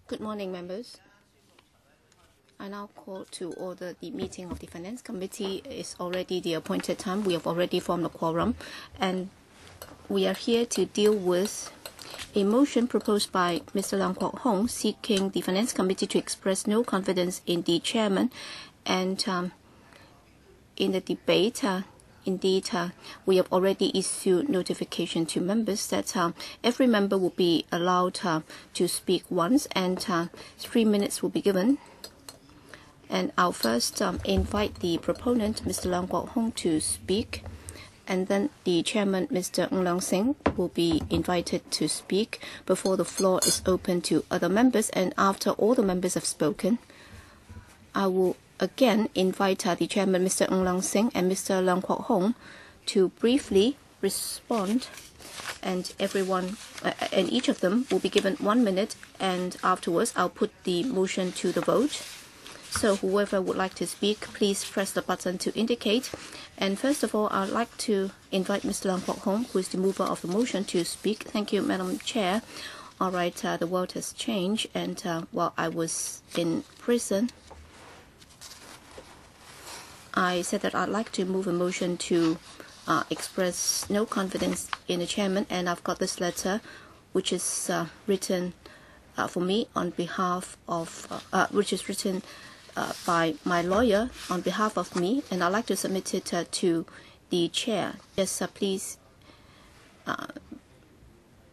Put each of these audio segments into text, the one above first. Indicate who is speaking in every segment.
Speaker 1: Good morning, members. I now call to order the meeting of the Finance Committee. It's already the appointed time. We have already formed a quorum, and we are here to deal with a motion proposed by Mr. Leung Kwok-hung seeking the Finance Committee to express no confidence in the chairman. And in the debate, indeed, we have already issued notification to members that every member will be allowed to speak once, and 3 minutes will be given. And I'll first invite the proponent, Mr. Leung Kwok-hung, to speak. And then the chairman, Mr. Hon LEUNG will be invited to speak before the floor is open to other members. And after all the members have spoken, I will again invite the chairman, Mr. Hon LEUNG and Mr. Leung Kwok-hung, to briefly respond. And everyone, and each of them will be given 1 minute. And afterwards, I'll put the motion to the vote. So whoever would like to speak, please press the button to indicate. And first of all, I'd like to invite Mr. Leung Kwok-hung, who is the mover of the motion, to speak. Thank you, Madam Chair. All right, the world has changed, and while I was in prison, I said that I'd like to move a motion to express no confidence in the chairman, and I've got this letter, which is written for me on behalf of, which is written by my lawyer on behalf of me, and I'd like to submit it to the chair. Yes, please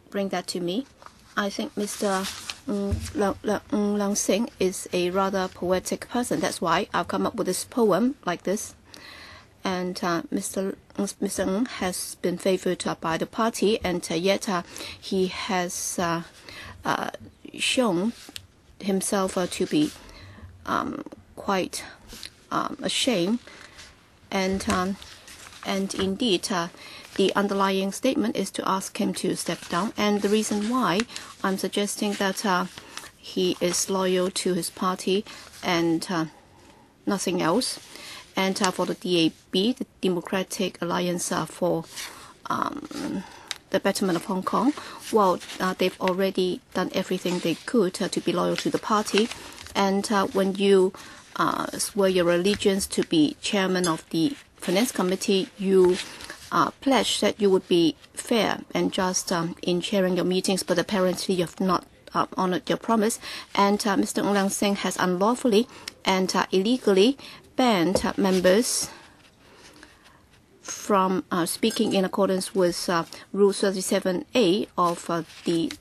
Speaker 1: bring that to me. I think Mr. Leung is a rather poetic person. That's why I've come up with this poem like this. And Mr. Ng has been favored by the party, and yet he has shown himself to be quite ashamed, and indeed the underlying statement is to ask him to step down. And the reason why I'm suggesting that he is loyal to his party and nothing else, and for the DAB, the Democratic Alliance for the Betterment of Hong Kong, well, they've already done everything they could to be loyal to the party. And when you swear your allegiance to be chairman of the Finance Committee, you pledge that you would be fair and just in chairing your meetings, but apparently you have not honored your promise. And Mr. Hon LEUNG has unlawfully and illegally banned members from speaking in accordance with Rule 37A of the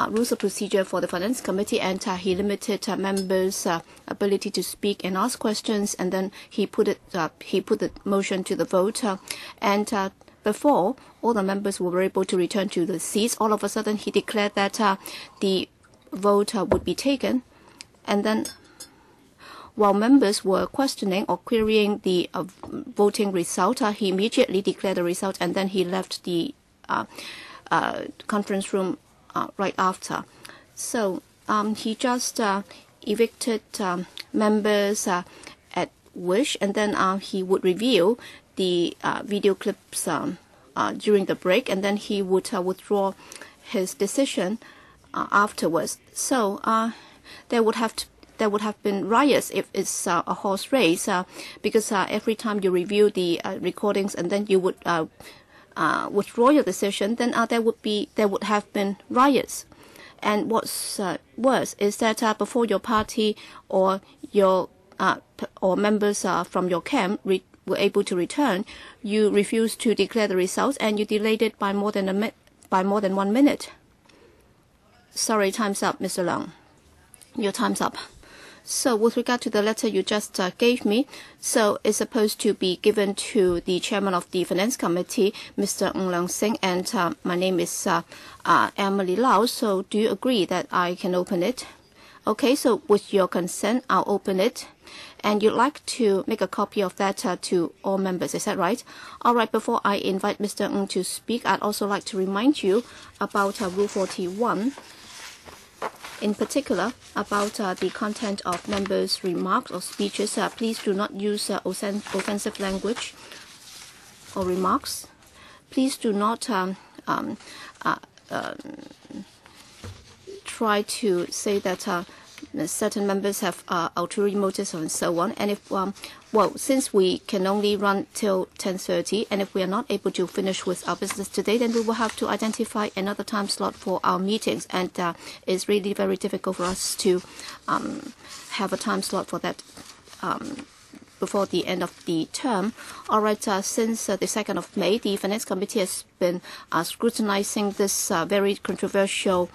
Speaker 1: Rules of Procedure for the Finance Committee, and he limited members' ability to speak and ask questions, and then he put the motion to the vote. And before all the members were able to return to the seats, all of a sudden he declared that the vote would be taken, and then while members were questioning or querying the voting result, he immediately declared the result, and then he left the conference room right after. So he just evicted members at wish, and then he would review the video clips during the break, and then he would withdraw his decision afterwards. So there would have been riots if it's a horse race, because every time you review the recordings and then you would withdraw your decision, then there would have been riots. And what's worse is that before your party or your or members from your camp were able to return, you refused to declare the results, and you delayed it by more than 1 minute. Sorry, time's up, Mr. Leung. Your time's up. So with regard to the letter you just gave me, so it's supposed to be given to the chairman of the Finance Committee, Mr. Hon LEUNG, and my name is Emily Lau. So do you agree that I can open it? Okay, so with your consent, I'll open it. And you'd like to make a copy of that to all members, is that right? All right, before I invite Mr. Ng to speak, I'd also like to remind you about Rule 41. In particular, about the content of members' remarks or speeches. Please do not use offensive language or remarks. Please do not try to say that certain members have ulterior motives and so on. And if, since we can only run till 10:30, and if we are not able to finish with our business today, then we will have to identify another time slot for our meetings. And it's really very difficult for us to have a time slot for that before the end of the term. All right, since the 2nd of May, the Finance Committee has been scrutinizing this very controversial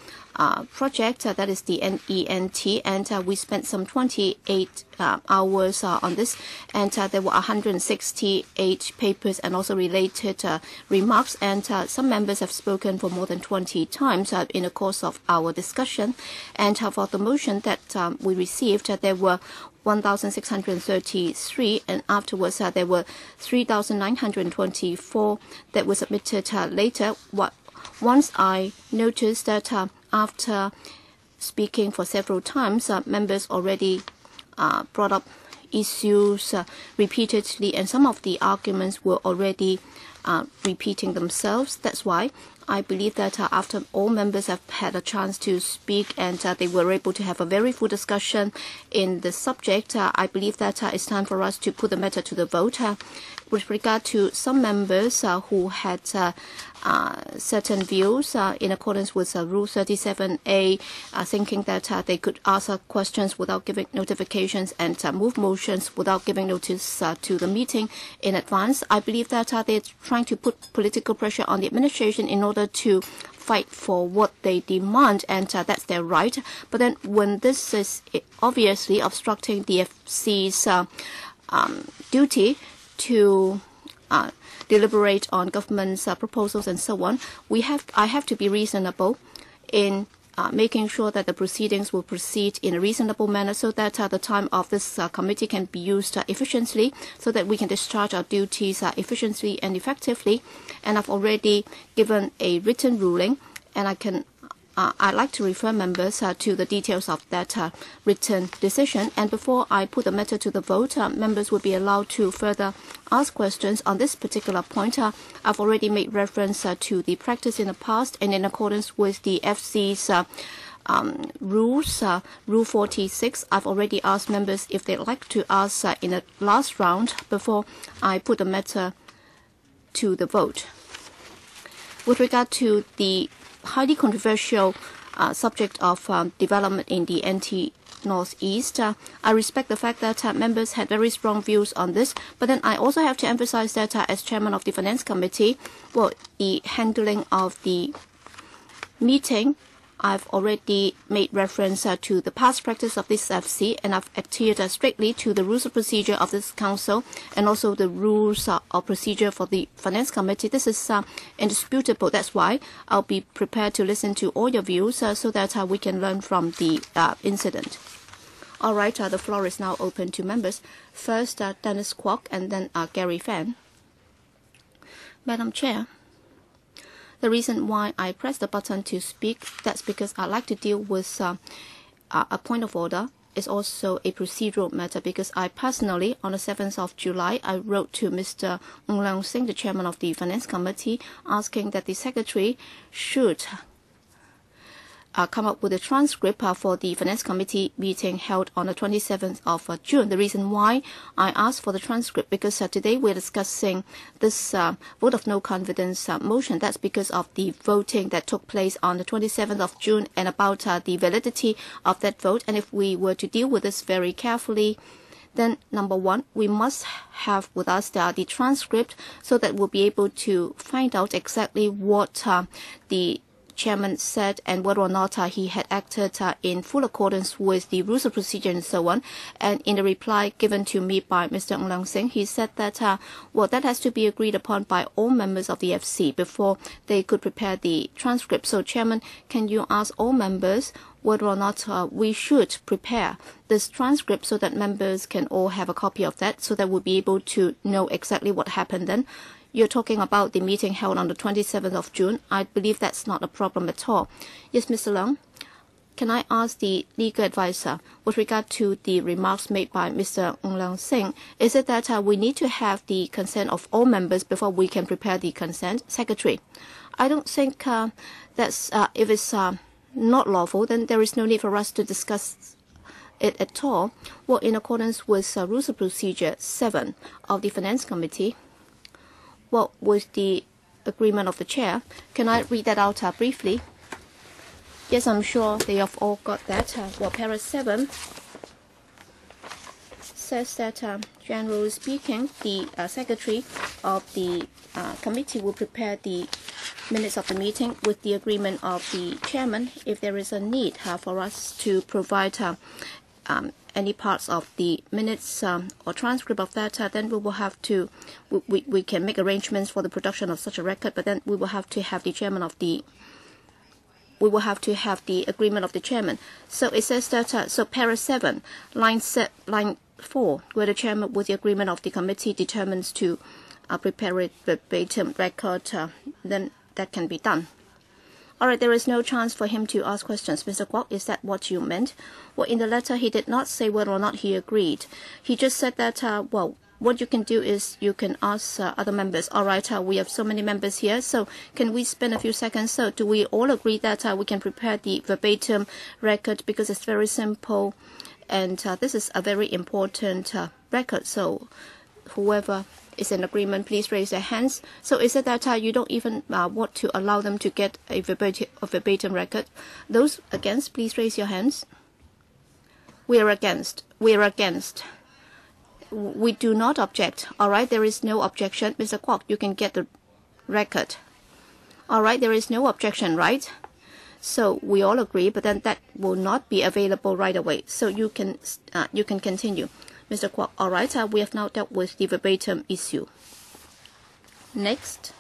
Speaker 1: project, that is the NENT, and we spent some 28 hours on this, and there were 168 papers and also related remarks, and some members have spoken for more than 20 times in the course of our discussion. And for the motion that we received, there were 1,633, and afterwards there were 3,924 that were submitted later. Once I noticed that after speaking for several times, members already brought up issues repeatedly, and some of the arguments were already repeating themselves. That's why I believe that after all members have had a chance to speak and they were able to have a very full discussion in the subject, I believe that it's time for us to put the matter to the vote. With regard to some members who had certain views in accordance with Rule 37A, thinking that they could ask questions without giving notifications and move motions without giving notice to the meeting in advance, I believe that they're trying to put political pressure on the administration in order to fight for what they demand, and that's their right. But then when this is obviously obstructing the FC's duty to deliberate on government's proposals and so on, I have to be reasonable in making sure that the proceedings will proceed in a reasonable manner, so that the time of this committee can be used efficiently, so that we can discharge our duties efficiently and effectively. And I've already given a written ruling, and I'd like to refer members to the details of that written decision. And before I put the matter to the vote, members will be allowed to further ask questions on this particular point. I've already made reference to the practice in the past, and in accordance with the FC's rules, Rule 46, I've already asked members if they'd like to ask in the last round before I put the matter to the vote. With regard to the highly controversial subject of development in the NT-Northeast, I respect the fact that members had very strong views on this, but then I also have to emphasize that as chairman of the Finance Committee, the handling of the meeting, I've already made reference to the past practice of this FC, and I've adhered strictly to the rules of procedure of this council and also the rules of procedure for the Finance Committee. This is indisputable. That's why I'll be prepared to listen to all your views so that we can learn from the incident. All right, the floor is now open to members. First, Dennis Kwok, and then Gary Fan. Madam Chair, the reason why I pressed the button to speak, that's because I'd like to deal with a point of order. It's also a procedural matter, because I personally, on the 7th of July, I wrote to Mr. Hon LEUNG Kwok-hung, the chairman of the Finance Committee, asking that the secretary should come up with a transcript for the Finance Committee meeting held on the 27th of June. The reason why I asked for the transcript, because today we're discussing this vote of no confidence motion. That's because of the voting that took place on the 27th of June and about the validity of that vote. And if we were to deal with this very carefully, then number one, we must have with us the transcript, so that we'll be able to find out exactly what the chairman said and whether or not he had acted in full accordance with the rules of procedure and so on. And in the reply given to me by Mr. Hon LEUNG Kwok-hung, he said that that has to be agreed upon by all members of the FC before they could prepare the transcript. So, Chairman, can you ask all members whether or not we should prepare this transcript, so that members can all have a copy of that, so that we'll be able to know exactly what happened then? You're talking about the meeting held on the 27th of June. I believe that's not a problem at all. Yes, Mr. Leung, can I ask the legal advisor, with regard to the remarks made by Mr. Hon LEUNG Kwok-hung, is it that we need to have the consent of all members before we can prepare the consent? Secretary, I don't think that's if it's not lawful, then there is no need for us to discuss it at all. Well, in accordance with Rules of Procedure 7 of the Finance Committee, well, with the agreement of the chair, can I read that out briefly? Yes, I'm sure they have all got that. Well, Para 7 says that, generally speaking, the secretary of the committee will prepare the minutes of the meeting with the agreement of the chairman. If there is a need for us to provide any parts of the minutes or transcript of that, then we will have to, we can make arrangements for the production of such a record, but then we will have to have the chairman of the, we will have to have the agreement of the chairman. So it says that, so Para 7, line 4, where the chairman with the agreement of the committee determines to prepare a verbatim record, then that can be done. All right, there is no chance for him to ask questions. Mr. Kwok, is that what you meant? Well, in the letter, he did not say whether or not he agreed. He just said that, well, what you can do is you can ask other members. All right, we have so many members here, so can we spend a few seconds? So do we all agree that we can prepare the verbatim record, because it's very simple, and this is a very important record. So whoever is in agreement, please raise their hands. So is it that you don't even want to allow them to get a verbatim record? Those against, please raise your hands. We are against. We are against. We do not object. All right, there is no objection. Mr. Kwok, you can get the record. All right, there is no objection, right? So we all agree, but then that will not be available right away. So you can continue. Mr. Kwok, all right, we have now dealt with the verbatim issue. Next,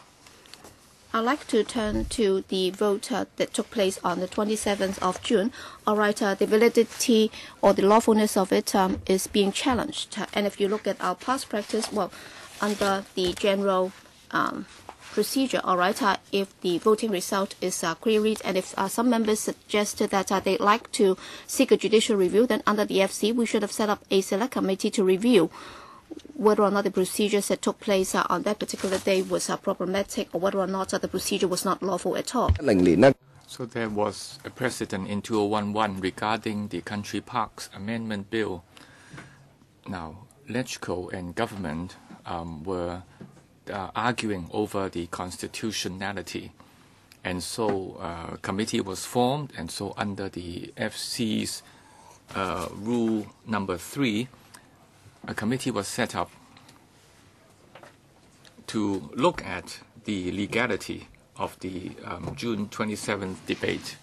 Speaker 1: I'd like to turn to the vote that took place on the 27th of June. All right, the validity or the lawfulness of it is being challenged. And if you look at our past practice, well, under the general procedure, all right, if the voting result is queried, and if some members suggested that they'd like to seek a judicial review, then under the FC, we should have set up a select committee to review whether or not the procedures that took place on that particular day was problematic, or whether or not the procedure was not lawful at all.
Speaker 2: So there was a precedent in 2011 regarding the Country Parks Amendment Bill. Now, LegCo and government were arguing over the constitutionality, and so a committee was formed, and so under the FC's rule number 3, a committee was set up to look at the legality of the June 27th debate.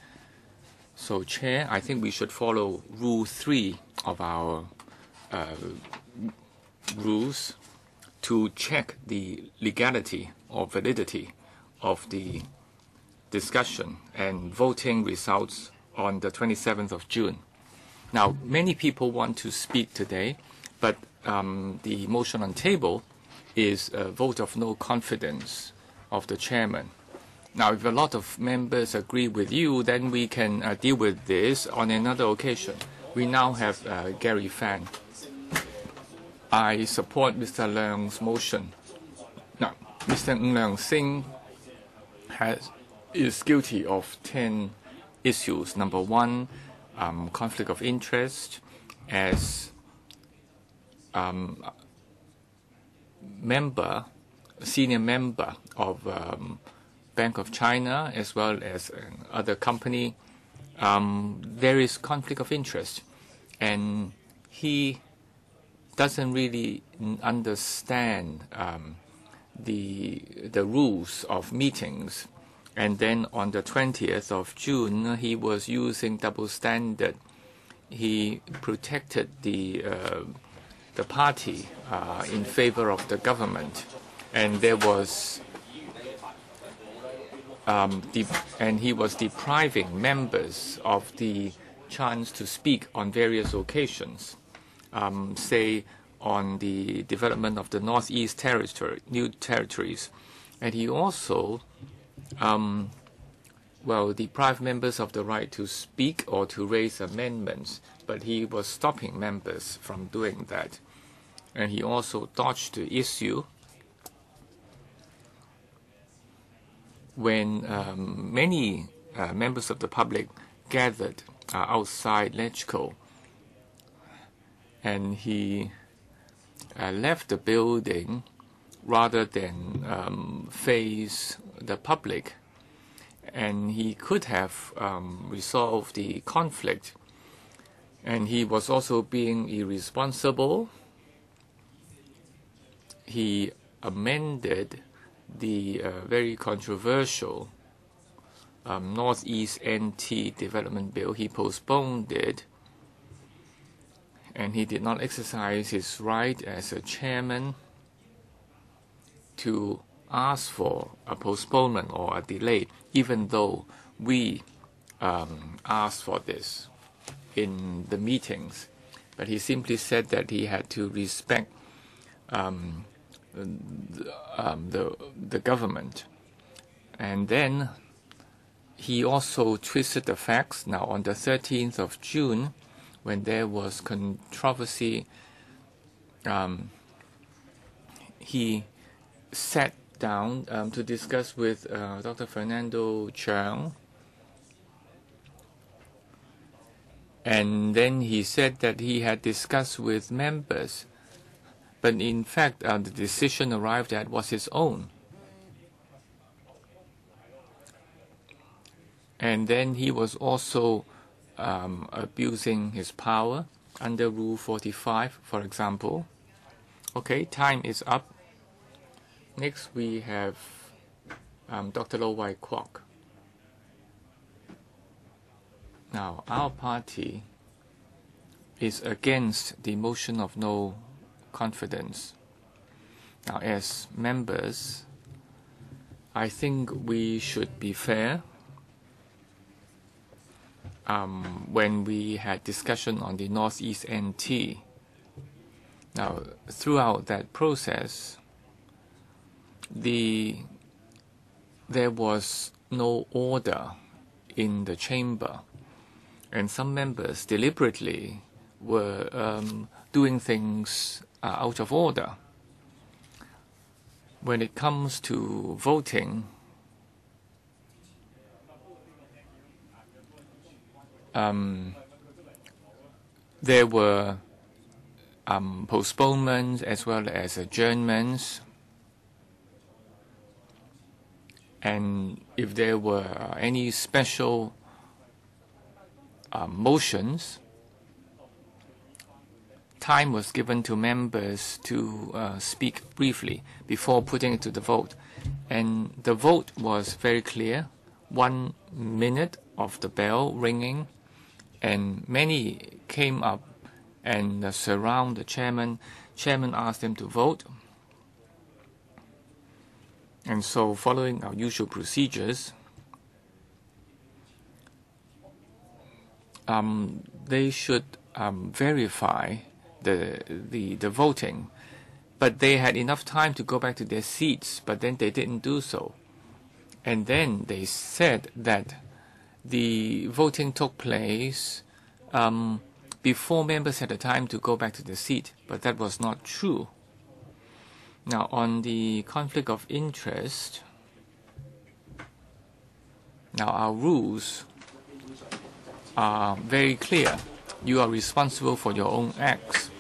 Speaker 2: So, Chair, I think we should follow Rule 3 of our rules to check the legality or validity of the discussion and voting results on the 27th of June. Now, many people want to speak today, but the motion on table is a vote of no confidence of the chairman. Now, if a lot of members agree with you, then we can deal with this on another occasion. We now have Gary Fan. I support Mr. Leung's motion. Now, Mr. Leung Sing is guilty of 10 issues. Number 1, conflict of interest as senior member of Bank of China as well as other company. There is conflict of interest, and he doesn't really understand the rules of meetings. And then on the 20th of June, he was using double standard. He protected the party in favor of the government, and there was and he was depriving members of the chance to speak on various occasions. Say on the development of the Northeast new territories, and he also deprived members of the right to speak or to raise amendments, but he was stopping members from doing that. And he also dodged the issue when many members of the public gathered outside LegCo, and he left the building rather than face the public. And he could have resolved the conflict. And he was also being irresponsible. He amended the very controversial Northeast NT Development Bill. He postponed it, and he did not exercise his right as a chairman to ask for a postponement or a delay, even though we asked for this in the meetings. But he simply said that he had to respect the government. And then he also twisted the facts. Now, on the 13th of June, when there was controversy, he sat down to discuss with Dr. Fernando Cheung. And then he said that he had discussed with members, but in fact the decision arrived at was his own. And then he was also abusing his power under Rule 45, for example. Okay, time is up. Next we have Dr. Leung Kwok. Now, our party is against the motion of no confidence. Now, as members, I think we should be fair. When we had discussion on the Northeast NT, now, throughout that process, there was no order in the chamber. And some members deliberately were doing things out of order. When it comes to voting, there were postponements as well as adjournments. And if there were any special motions, time was given to members to speak briefly before putting it to the vote. And the vote was very clear, 1 minute of the bell ringing, and many came up and surround the chairman. Chairman asked them to vote. And so, following our usual procedures, they should verify the voting. But they had enough time to go back to their seats, but then they didn't do so. And then they said that the voting took place before members had the time to go back to their seat, but that was not true. Now, on the conflict of interest, now our rules are very clear. You are responsible for your own acts.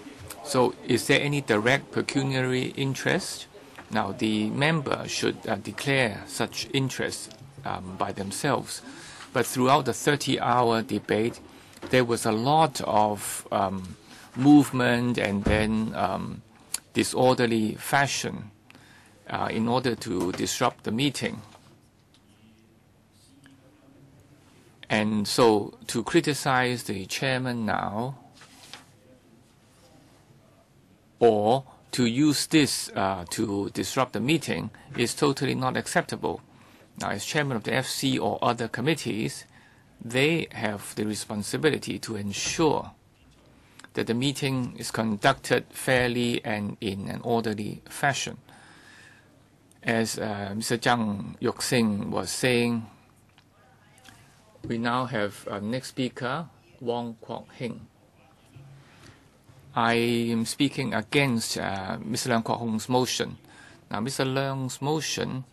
Speaker 2: So is there any direct pecuniary interest? Now, the member should declare such interest by themselves. But throughout the 30-hour debate, there was a lot of movement and then disorderly fashion in order to disrupt the meeting. And so to criticize the chairman now, or to use this to disrupt the meeting, is totally not acceptable. Now, as chairman of the FC or other committees, they have the responsibility to ensure that the meeting is conducted fairly and in an orderly fashion. As Mr. Zhang Yuxing was saying, we now have next speaker, Hon LEUNG Kwok-hung. I am speaking against Mr. Leung Kwok-hung's motion. Now, Mr. Leung's motion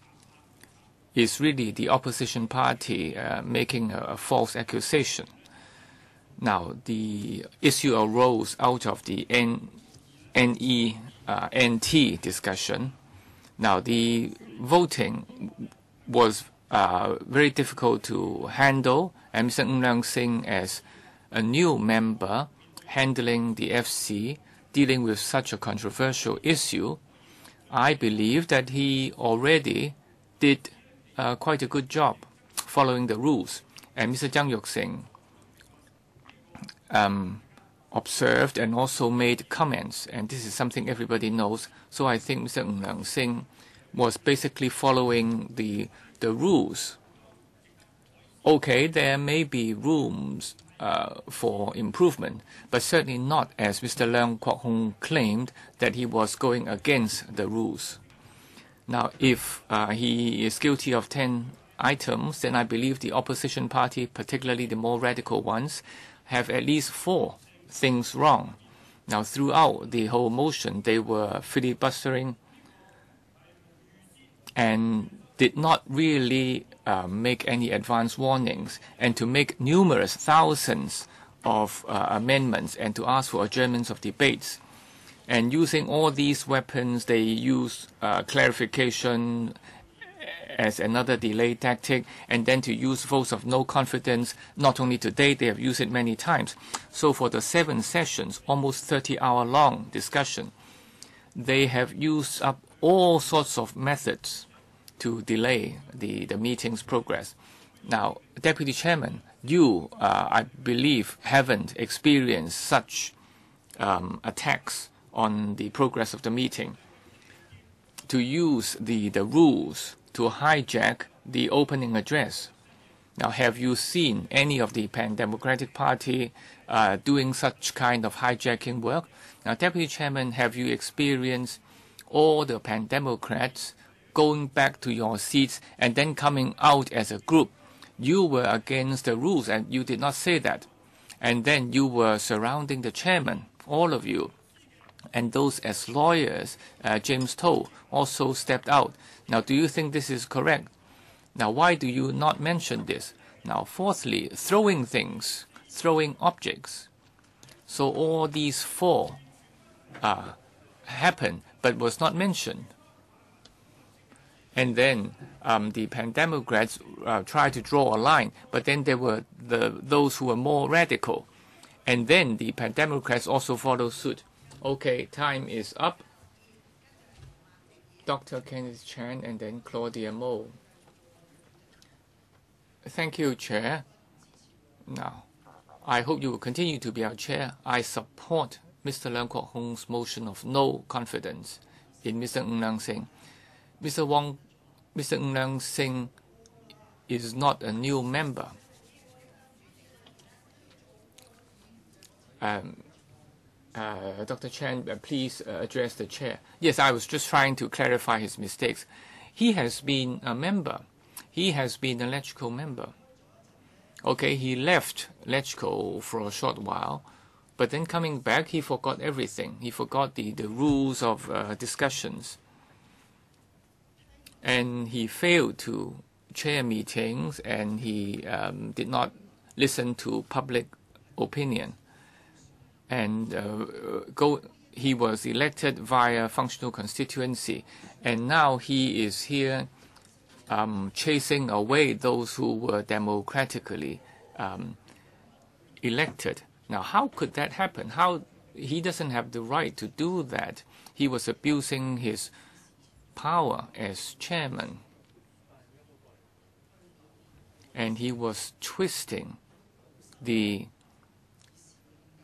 Speaker 2: is really the opposition party making a false accusation. Now, the issue arose out of the NT discussion. Now, the voting was very difficult to handle, and Mr. Hon LEUNG as a new member handling the FC, dealing with such a controversial issue, I believe that he already did quite a good job following the rules. And Mr. Jang Yuk-sing observed and also made comments, and this is something everybody knows. So I think Mr. Hon LEUNG was basically following the rules. Okay, there may be rooms for improvement, but certainly not as Mr. Leung Kwok-hung claimed that he was going against the rules. Now, if he is guilty of 10 items, then I believe the opposition party, particularly the more radical ones, have at least 4 things wrong. Now, throughout the whole motion, they were filibustering and did not really make any advance warnings, and to make numerous thousands of amendments and to ask for adjournments of debates. And using all these weapons, they use clarification as another delay tactic, and then to use votes of no confidence. Not only today, they have used it many times. So for the 7 sessions, almost 30-hour-long discussion, they have used up all sorts of methods to delay the meeting's progress. Now, Deputy Chairman, you, I believe, haven't experienced such attacks on the progress of the meeting. To use the rules to hijack the opening address. Now, have you seen any of the Pan-Democratic Party doing such kind of hijacking work? Now, Deputy Chairman, have you experienced all the Pan-Democrats going back to your seats and then coming out as a group? You were against the rules and you did not say that. And then you were surrounding the chairman, all of you. And those as lawyers, James Toh, also stepped out. Now, do you think this is correct? Now, why do you not mention this? Now, fourthly, throwing things, throwing objects. So all these 4 happened, but was not mentioned. And then the Pan-Democrats tried to draw a line, but then there were those who were more radical. And then the Pan-Democrats also followed suit. Okay, time is up. Dr. Kenneth Chan and then Claudia Mo. Thank you, Chair. Now, I hope you will continue to be our Chair. I support Mr. Leung Kwok-hung's motion of no confidence in Mr. Hon LEUNG. Mr. Hon LEUNG is not a new member. Dr. Chan, please address the chair. Yes, I was just trying to clarify his mistakes. He has been a member. He has been a LegCo member. Okay, he left LegCo for a short while, but then coming back, he forgot everything. He forgot the rules of discussions. And he failed to chair meetings, and he did not listen to public opinion. And he was elected via functional constituency, and now he is here chasing away those who were democratically elected. Now, how could that happen? How he doesn't have the right to do that? He was abusing his power as chairman, and he was twisting the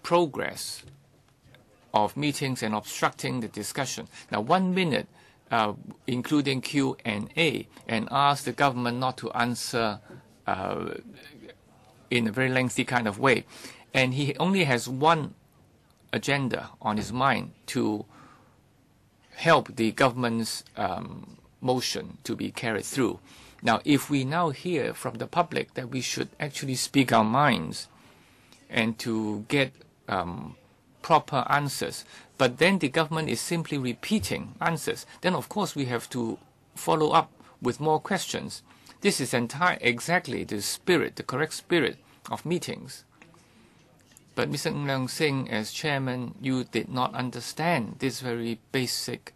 Speaker 2: progress of meetings and obstructing the discussion. Now, 1 minute, including Q&A, and ask the government not to answer in a very lengthy kind of way. And he only has one agenda on his mind: to help the government's motion to be carried through. Now, if we now hear from the public that we should actually speak our minds and to get proper answers, but then the government is simply repeating answers, then of course we have to follow up with more questions. This is exactly the spirit, the correct spirit of meetings. But Mr. Hon LEUNG, as chairman, you did not understand this very basic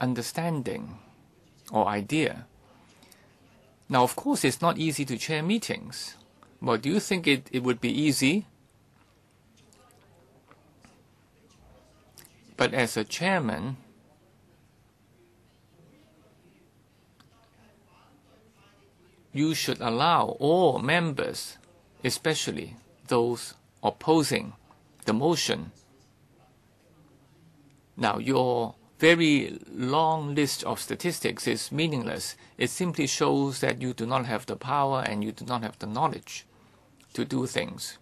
Speaker 2: understanding or idea. Now, of course, it's not easy to chair meetings. But do you think it would be easy? But as a chairman, you should allow all members, especially those opposing the motion. Now, your very long list of statistics is meaningless. It simply shows that you do not have the power and you do not have the knowledge to do things.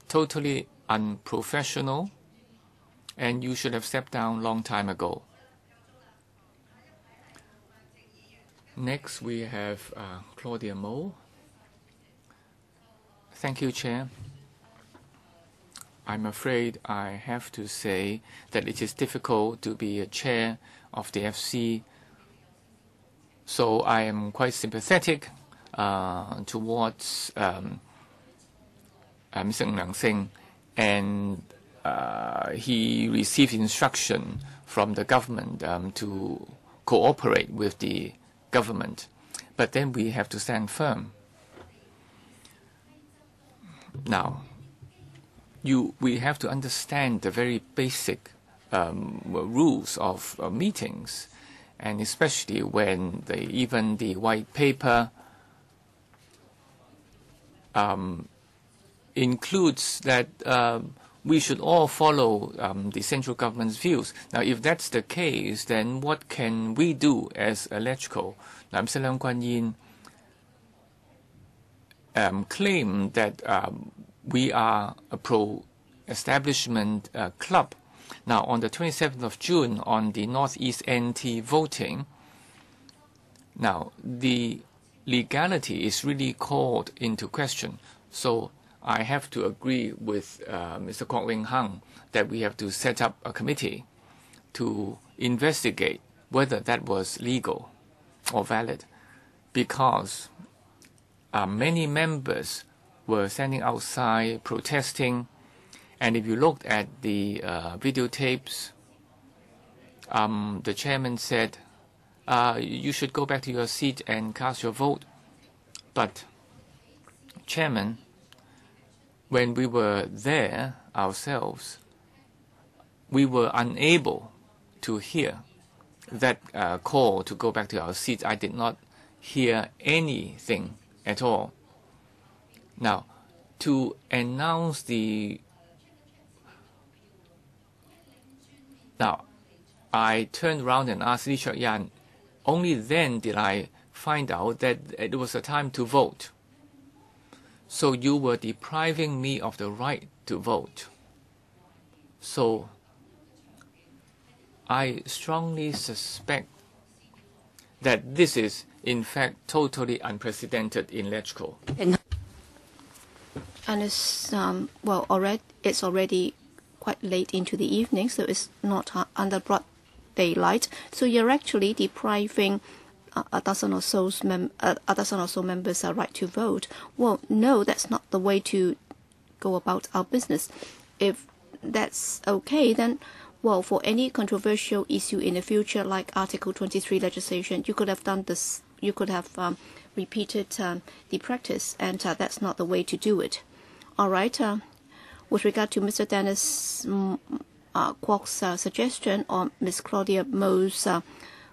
Speaker 2: Totally unprofessional, and you should have stepped down long time ago. Next, we have Claudia Mo. Thank you, Chair. I'm afraid I have to say that it is difficult to be a chair of the FC, so I am quite sympathetic towards Mr. Hon LEUNG, and he received instruction from the government to cooperate with the government. But then we have to stand firm. Now, we have to understand the very basic rules of meetings, and especially when even the white paper includes that we should all follow the central government's views. Now, if that's the case, then what can we do as electrical? Now, Mr. Leung Kwok-hung claimed that we are a pro-establishment club. Now, on the 27th of June, on the Northeast NT voting, now, the legality is really called into question. So I have to agree with Mr. Kwok-hung that we have to set up a committee to investigate whether that was legal or valid, because many members were standing outside protesting, and if you looked at the videotapes, the chairman said, you should go back to your seat and cast your vote. But, Chairman, when we were there ourselves, we were unable to hear that call to go back to our seats. I did not hear anything at all. Now, to announce the... Now, I turned around and asked Lee Cheuk-yan. Only then did I find out that it was a time to vote. So you were depriving me of the right to vote. So I strongly suspect that this is, in fact, totally unprecedented in electrical.
Speaker 1: And it's it's already quite late into the evening, so it's not under broad daylight. So you're actually depriving a dozen or so members a right to vote. Well, no, that's not the way to go about our business. If that's okay, then, well, for any controversial issue in the future, like Article 23 legislation, you could have done this. You could have repeated the practice, and that's not the way to do it. All right. With regard to Mr. Dennis Kwok's suggestion on Ms. Claudia Mo's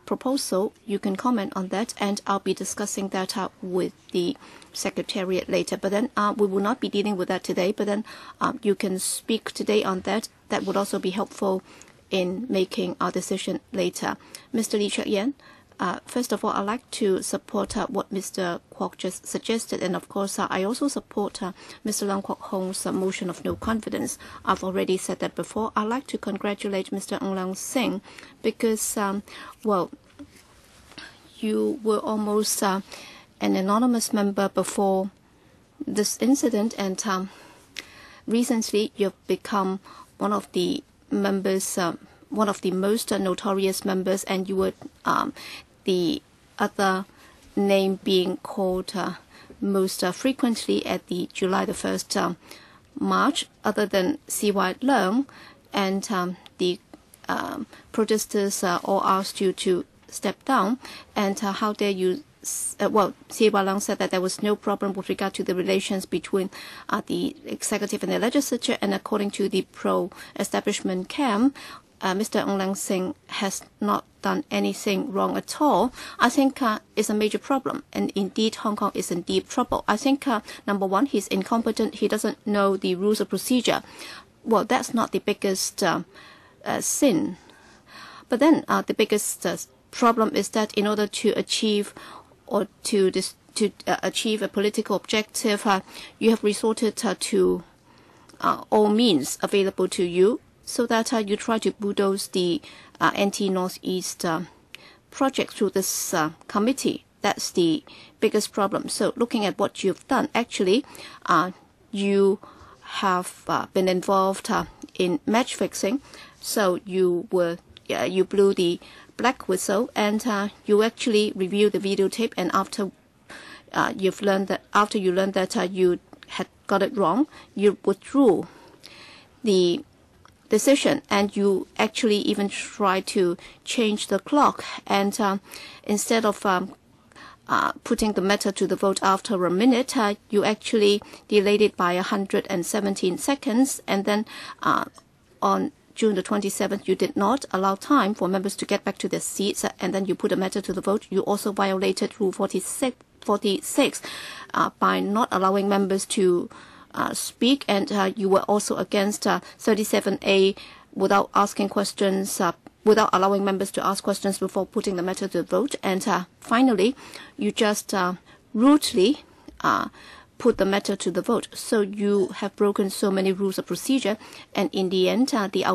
Speaker 1: proposal, you can comment on that, and I'll be discussing that with the Secretariat later. But then we will not be dealing with that today, but then you can speak today on that. That would also be helpful in making our decision later. Mr. Lee Cheuk-yan, first of all, I'd like to support what Mr. Kwok just suggested, and of course, I also support Mr. Leung Kwok-hung's motion of no confidence. I've already said that before. I'd like to congratulate Mr. Hon LEUNG because, well, you were almost an anonymous member before this incident, and recently you've become one of the members, one of the most notorious members, and you were the other name being called most frequently at the July the 1st march, other than C.Y. Leung, and the protesters all asked you to step down, and how dare you. Well, C.Y. Leung said that there was no problem with regard to the relations between the executive and the legislature, and according to the pro-establishment camp, Mr. Hon LEUNG has not done anything wrong at all. I think it's a major problem, and indeed Hong Kong is in deep trouble. I think, number one, he's incompetent. He doesn't know the rules of procedure. Well, that's not the biggest sin. But then the biggest problem is that in order to achieve or to achieve a political objective, you have resorted to all means available to you, so that you try to bulldoze the anti-Northeast project through this committee. That's the biggest problem. So looking at what you've done, actually, you have been involved in match fixing. So you blew the black whistle, and you actually reviewed the videotape, and after you learned that you had got it wrong, you withdrew the decision, and you actually even tried to change the clock, and instead of putting the matter to the vote after a minute, you actually delayed it by 117 seconds, and then on June the 27th, you did not allow time for members to get back to their seats, and then you put a matter to the vote. You also violated Rule 46 by not allowing members to speak, and you were also against 37A without asking questions, without allowing members to ask questions before putting the matter to the vote. And finally, you just rudely put the matter to the vote. So you have broken so many rules of procedure, and in the end, the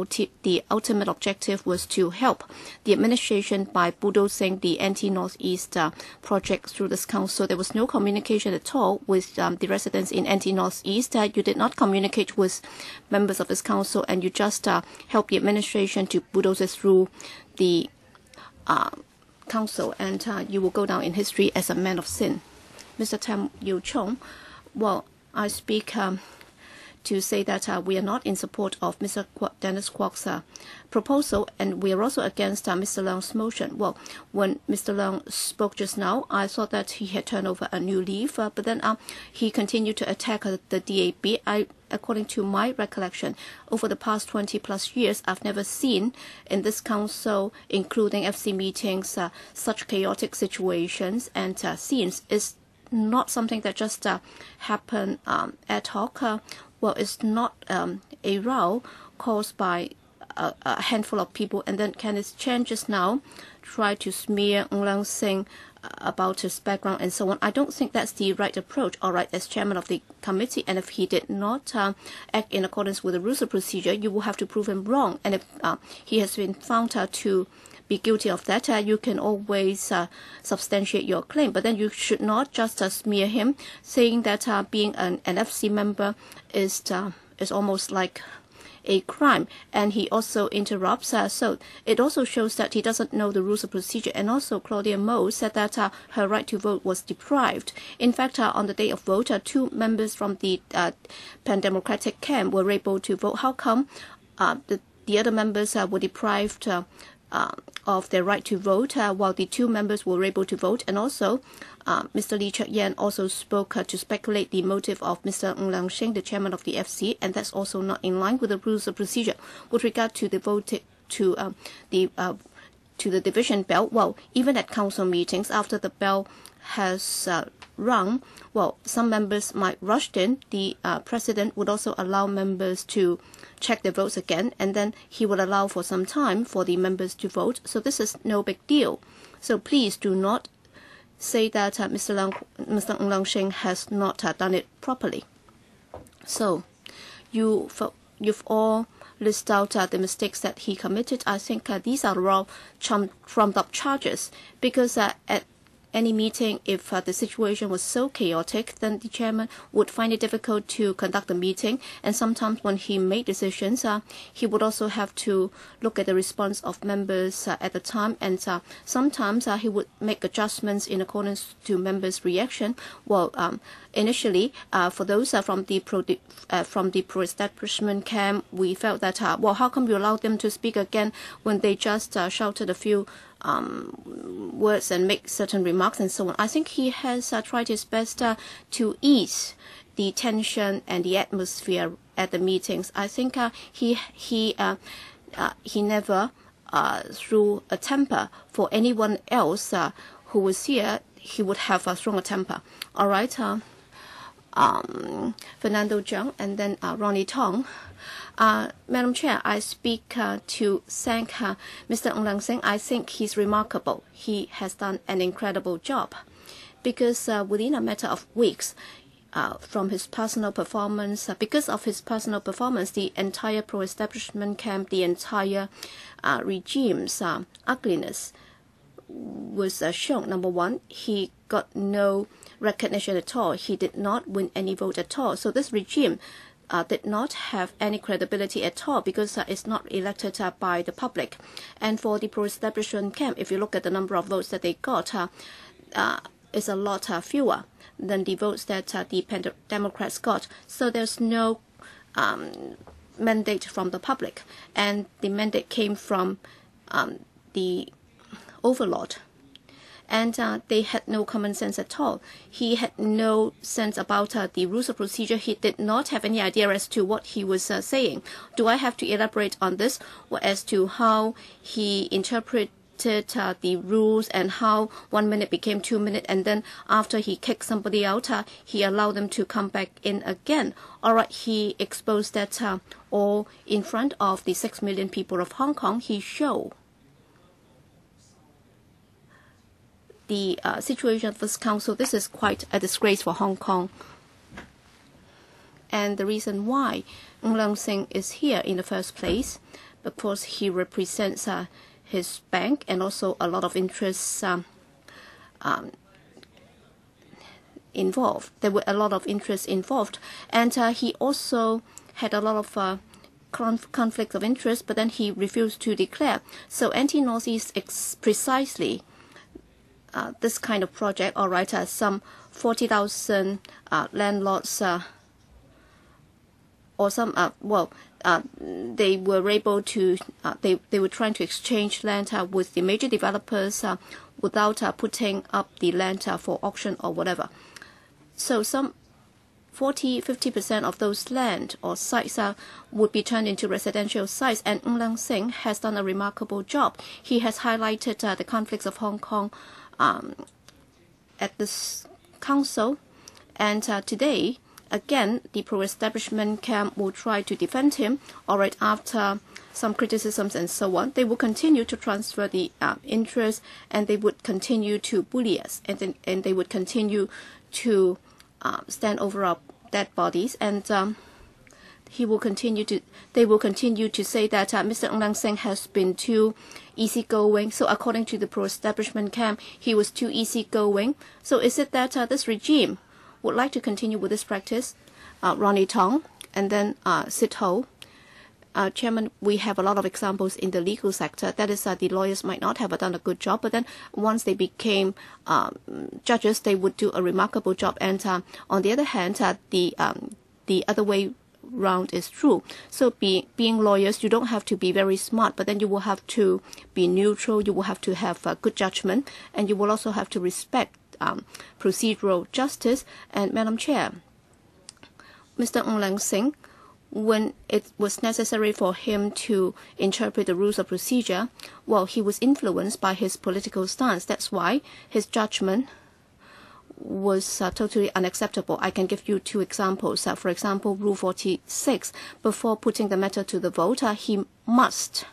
Speaker 1: ultimate objective was to help the administration by bulldozing the anti-Northeast project through this council. There was no communication at all with the residents in anti-Northeast. You did not communicate with members of this council, and you just helped the administration to bulldoze it through the council, and you will go down in history as a man of sin. Mr. Tam Yu Chung. Well, I speak to say that we are not in support of Mr. Dennis Kwok's proposal, and we are also against Mr. Leung's motion. Well, when Mr. Leung spoke just now, I thought that he had turned over a new leaf, but then he continued to attack the DAB. According to my recollection, over the past 20+ years, I've never seen in this council, including FC meetings, such chaotic situations and scenes. It's not something that just happen ad hoc. Well, it's not a row caused by a handful of people, and then Kenneth Chen just now tried to smear Hon LEUNG about his background and so on. I don't think that's the right approach. All right, as chairman of the committee, and if he did not act in accordance with the rules of procedure, you will have to prove him wrong. And if he has been found to be guilty of that, you can always substantiate your claim. But then you should not just smear him, saying that being an FC member is almost like a crime. And he also interrupts, so it also shows that he doesn't know the rules of procedure. And also Claudia Mo said that her right to vote was deprived. In fact, on the day of vote, 2 members from the pan-democratic camp were able to vote. How come the other members were deprived of their right to vote, while the 2 members were able to vote? And also, Mr. Lee Cheuk-yan also spoke to speculate the motive of Mr. Hon LEUNG, the chairman of the FC, and that's also not in line with the rules of procedure. With regard to the vote to the division bell, well, even at council meetings, after the bell has rung, well, some members might rush in. The president would also allow members to check their votes again, and then he would allow for some time for the members to vote. So this is no big deal. So please do not say that Mr. Hon LEUNG has not done it properly. So you've all listed out the mistakes that he committed. I think these are all trumped up charges, because any meeting, if the situation was so chaotic, then the chairman would find it difficult to conduct the meeting. And sometimes when he made decisions, he would also have to look at the response of members at the time. And sometimes he would make adjustments in accordance to members' reaction. Well, initially, for those from the pro-establishment camp, we felt that, well, how come you allow them to speak again when they just shouted a few words and make certain remarks and so on. I think he has tried his best to ease the tension and the atmosphere at the meetings. I think he never threw a temper. For anyone else who was here, he would have thrown a temper. All right, Fernando Cheung and then Ronnie Tong. Madam Chair, I speak to thank Mr. Hon LEUNG. I think he's remarkable. He has done an incredible job because within a matter of weeks, from his personal performance, because of his personal performance, the entire pro-establishment camp, the entire regime's ugliness was shown. Number one, he got no recognition at all. He did not win any vote at all. So this regime did not have any credibility at all because it's not elected by the public. And for the pro-establishment camp, if you look at the number of votes that they got, it's a lot fewer than the votes that the Democrats got. So there's no mandate from the public. And the mandate came from the overlord. And they had no common sense at all. He had no sense about the rules of procedure. He did not have any idea as to what he was saying. Do I have to elaborate on this, or as to how he interpreted the rules and how 1 minute became 2 minutes, and then after he kicked somebody out, he allowed them to come back in again? All right, he exposed that all in front of the 6 million people of Hong Kong. He showed the situation of this council. This is quite a disgrace for Hong Kong. And the reason why Hon LEUNG is here in the first place, because he represents his bank and also a lot of interests involved. There were a lot of interests involved. And he also had a lot of conflict of interest, but then he refused to declare. So anti-Northeast is precisely this kind of project. All right, some 40,000 landlords or some, they were able to, they were trying to exchange land with the major developers without putting up the land for auction or whatever. So some 40–50% of those land or sites would be turned into residential sites, and Hon LEUNG has done a remarkable job. He has highlighted the conflicts of Hong Kong at this council, and today again the pro-establishment camp will try to defend him. All right, after some criticisms and so on, they will continue to transfer the interest, and they would continue to bully us, and they would continue to stand over our dead bodies, and they will continue to say that Mr. Hon LEUNG has been too easygoing. So according to the pro-establishment camp, he was too easygoing. So is it that this regime would like to continue with this practice? Ronnie Tong and then Sit Ho. Chairman, we have a lot of examples in the legal sector. That is, the lawyers might not have done a good job, but then once they became judges, they would do a remarkable job. And on the other hand, the other way round is true. So being lawyers, you don't have to be very smart, but then you will have to be neutral. You will have to have good judgment, and you will also have to respect procedural justice. And Madam Chair, Mr. Hon LEUNG, when it was necessary for him to interpret the rules of procedure, well, he was influenced by his political stance. That's why his judgment was totally unacceptable. I can give you two examples. For example, Rule 46, before putting the matter to the vote, he must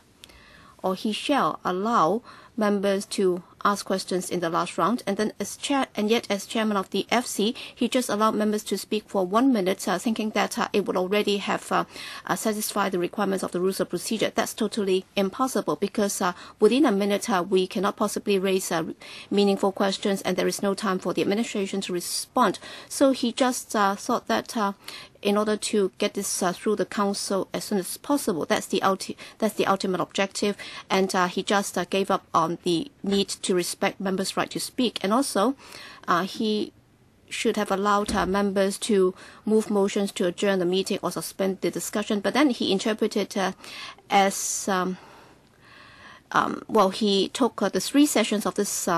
Speaker 1: or he shall allow members to ask questions in the last round, and then as chairman of the FC, he just allowed members to speak for 1 minute, thinking that it would already have satisfied the requirements of the rules of procedure. That's totally impossible, because within a minute we cannot possibly raise meaningful questions, and there is no time for the administration to respond. So he just thought that in order to get this through the council as soon as possible, that's the ultimate objective, and he just gave up on the need to respect members' right to speak. And also, he should have allowed members to move motions to adjourn the meeting or suspend the discussion. But then he interpreted as he took the 3 sessions of this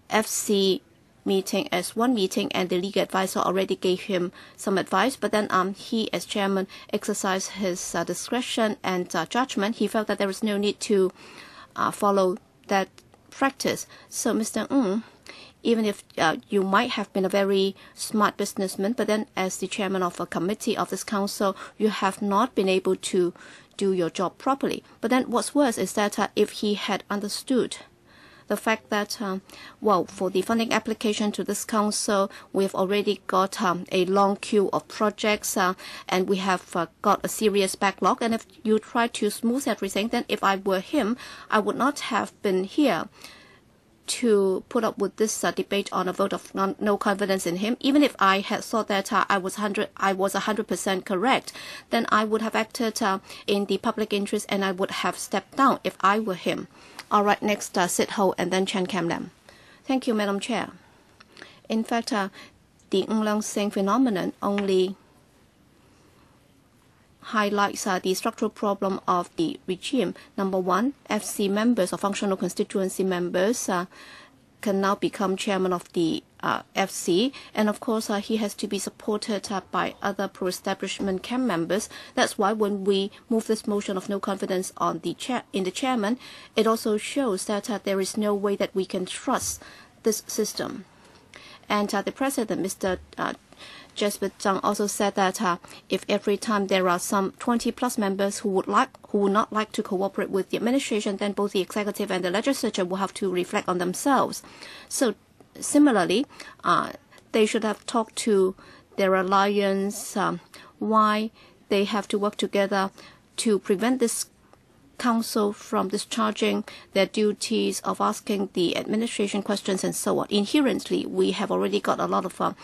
Speaker 1: FC meeting as one meeting, and the legal advisor already gave him some advice. But then he, as chairman, exercised his discretion and judgment. He felt that there was no need to follow that practice. So Mr. Ng, even if you might have been a very smart businessman, but then as the chairman of a committee of this council, you have not been able to do your job properly. But then what's worse is that if he had understood the fact that, for the funding application to this council, we've already got a long queue of projects, and we have got a serious backlog. And if you try to smooth everything, then if I were him, I would not have been here to put up with this debate on a vote of no confidence in him. Even if I had thought that I was 100% correct, then I would have acted in the public interest, and I would have stepped down if I were him. All right, next, Sid Ho and then Chen Kam Lam. Thank you, Madam Chair. In fact, the Hon LEUNG phenomenon only highlights the structural problem of the regime. Number one, FC members or functional constituency members can now become chairman of the FC, and of course he has to be supported by other pro-establishment camp members. That's why when we move this motion of no confidence on the chairman, it also shows that there is no way that we can trust this system. And the president, Mr. Jesper Zhang, also said that if every time there are some 20+ members who would not like to cooperate with the administration, then both the executive and the legislature will have to reflect on themselves. So similarly, they should have talked to their alliance why they have to work together to prevent this council from discharging their duties of asking the administration questions and so on. Inherently, we have already got a lot of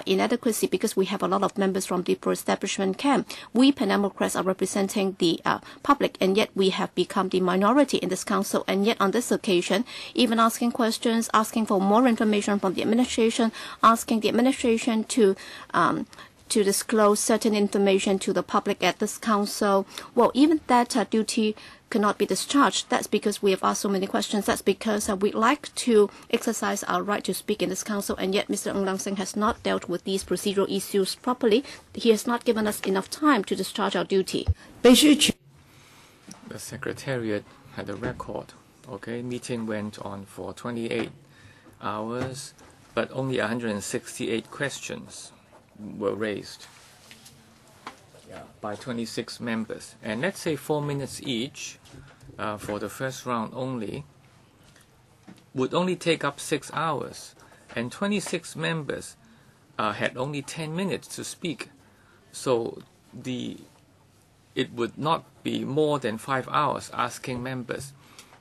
Speaker 1: inadequacy, because we have a lot of members from the pro-establishment camp. We Pan-Democrats are representing the public, and yet we have become the minority in this council. And yet on this occasion, even asking questions, asking for more information from the administration, asking the administration to disclose certain information to the public at this council, even that duty cannot be discharged. That's because we have asked so many questions. That's because we'd like to exercise our right to speak in this council, and yet Mr. Hon LEUNG has not dealt with these procedural issues properly. He has not given us enough time to discharge our duty.
Speaker 2: The Secretariat had a record. Meeting went on for 28 hours, but only 168 questions were raised by 26 members. And let's say 4 minutes each for the first round only would only take up 6 hours. And 26 members had only 10 minutes to speak. So it would not be more than 5 hours asking members.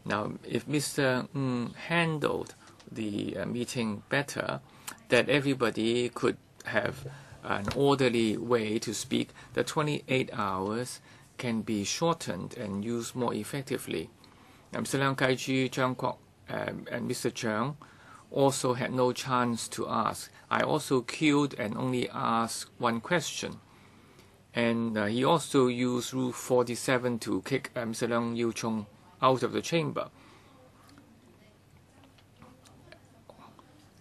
Speaker 2: Now, if Mr. Ng handled the meeting better, that everybody could have an orderly way to speak, the 28 hours can be shortened and used more effectively. Mr. Leung Kwok-hung and Mr. Cheung also had no chance to ask. I also queued and only asked one question. And he also used Rule 47 to kick Mr. Leung Yiu-chung out of the chamber.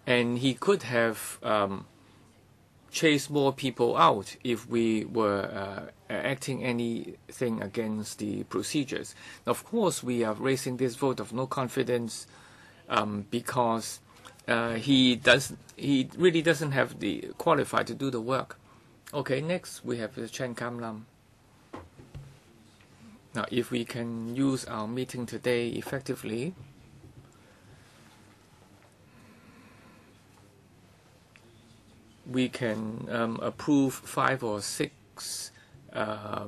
Speaker 2: And he could have chase more people out if we were acting anything against the procedures. Of course, we are raising this vote of no confidence because he really doesn't have the qualified to do the work. Next we have Chen Kam Lam. Now, if we can use our meeting today effectively, we can approve 5 or 6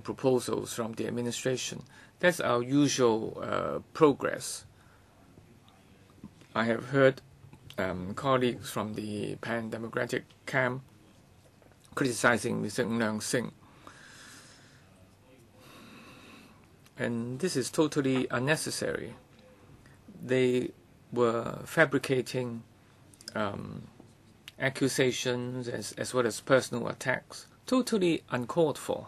Speaker 2: proposals from the administration. That's our usual progress. I have heard colleagues from the pan-democratic camp criticizing Mr. Hon LEUNG. And this is totally unnecessary. They were fabricating accusations as well as personal attacks, totally uncalled for.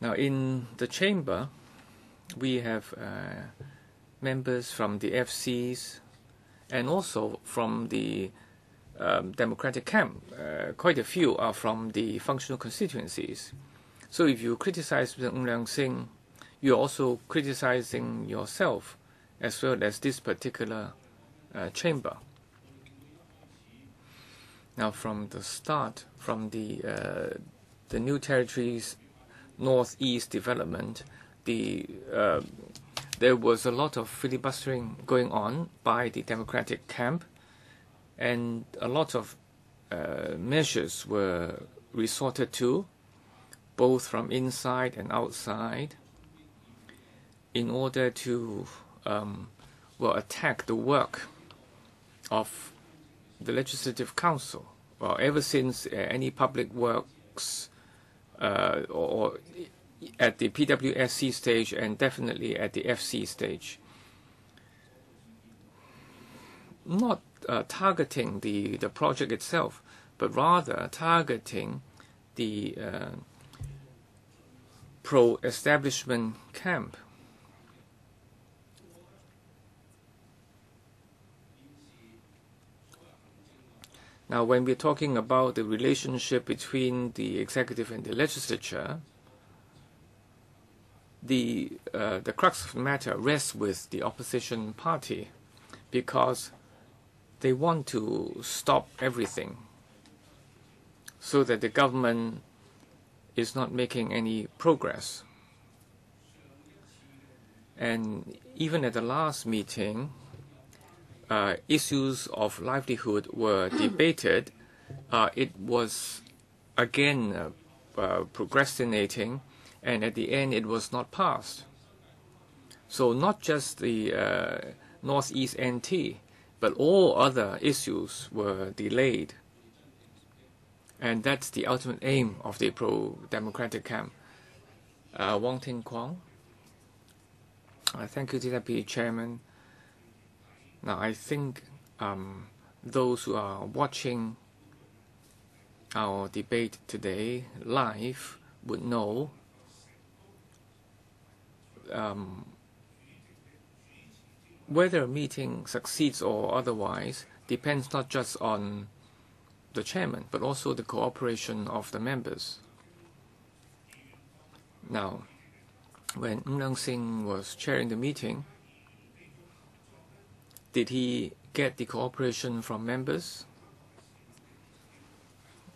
Speaker 2: Now, in the chamber, we have members from the FCs and also from the democratic camp. Quite a few are from the functional constituencies. So if you criticize Hon LEUNG, you're also criticizing yourself as well as this particular chamber. Now, from the start, from the New Territories Northeast development, there was a lot of filibustering going on by the democratic camp, and a lot of measures were resorted to, both from inside and outside, in order to attack the work of the Legislative Council. Well, ever since any public works or at the PWSC stage and definitely at the FC stage, not targeting the project itself, but rather targeting the pro-establishment camp. Now, when we're talking about the relationship between the executive and the legislature, the crux of the matter rests with the opposition party, because they want to stop everything so that the government is not making any progress. And even at the last meeting, issues of livelihood were debated. It was again procrastinating, and at the end it was not passed. So not just the Northeast NT, but all other issues were delayed. And that's the ultimate aim of the pro-democratic camp. Hon LEUNG Kwok-hung. Thank you, Deputy Chairman. Now, I think those who are watching our debate today live would know whether a meeting succeeds or otherwise depends not just on the chairman, but also the cooperation of the members. Now, when Hon LEUNG was chairing the meeting, did he get the cooperation from members?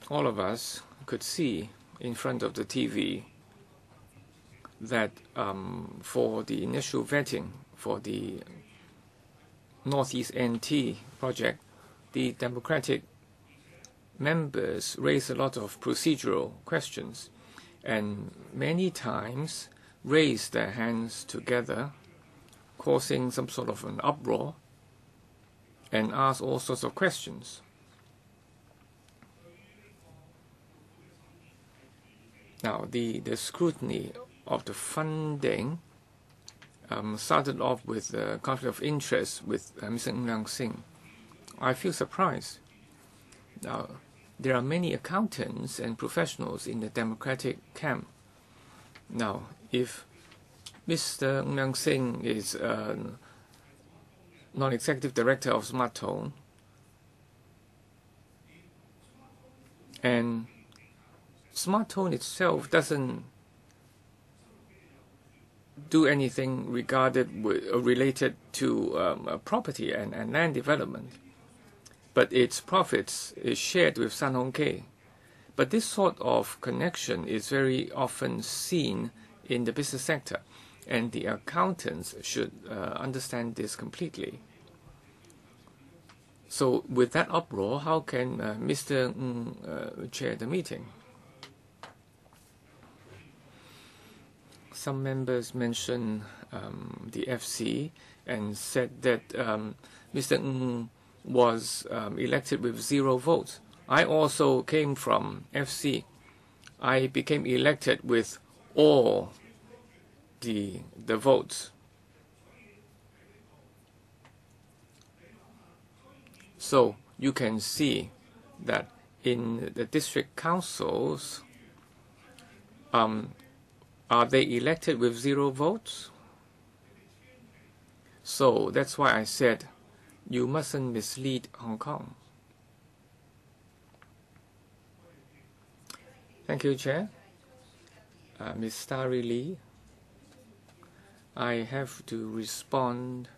Speaker 2: All of us could see in front of the TV that for the initial vetting for the Northeast NT project, the democratic members raised a lot of procedural questions, and many times raised their hands together, causing some sort of an uproar, and asked all sorts of questions. Now, the scrutiny of the funding started off with a conflict of interest with Mr. Hon LEUNG. I feel surprised. Now, there are many accountants and professionals in the democratic camp. Now, if Mr. Hon LEUNG is non-executive director of Smartone, and Smartone itself doesn't do anything related to property and land development, but its profits is shared with San Hong Kee. But this sort of connection is very often seen in the business sector, and the accountants should understand this completely. So with that uproar, how can Mr. Ng chair the meeting? Some members mentioned the FC and said that Mr. Ng was elected with 0 votes. I also came from FC. I became elected with all the votes. So you can see that in the district councils, are they elected with 0 votes? So that's why I said you mustn't mislead Hong Kong. Thank you, Chair. Ms. Starry Lee, I have to respond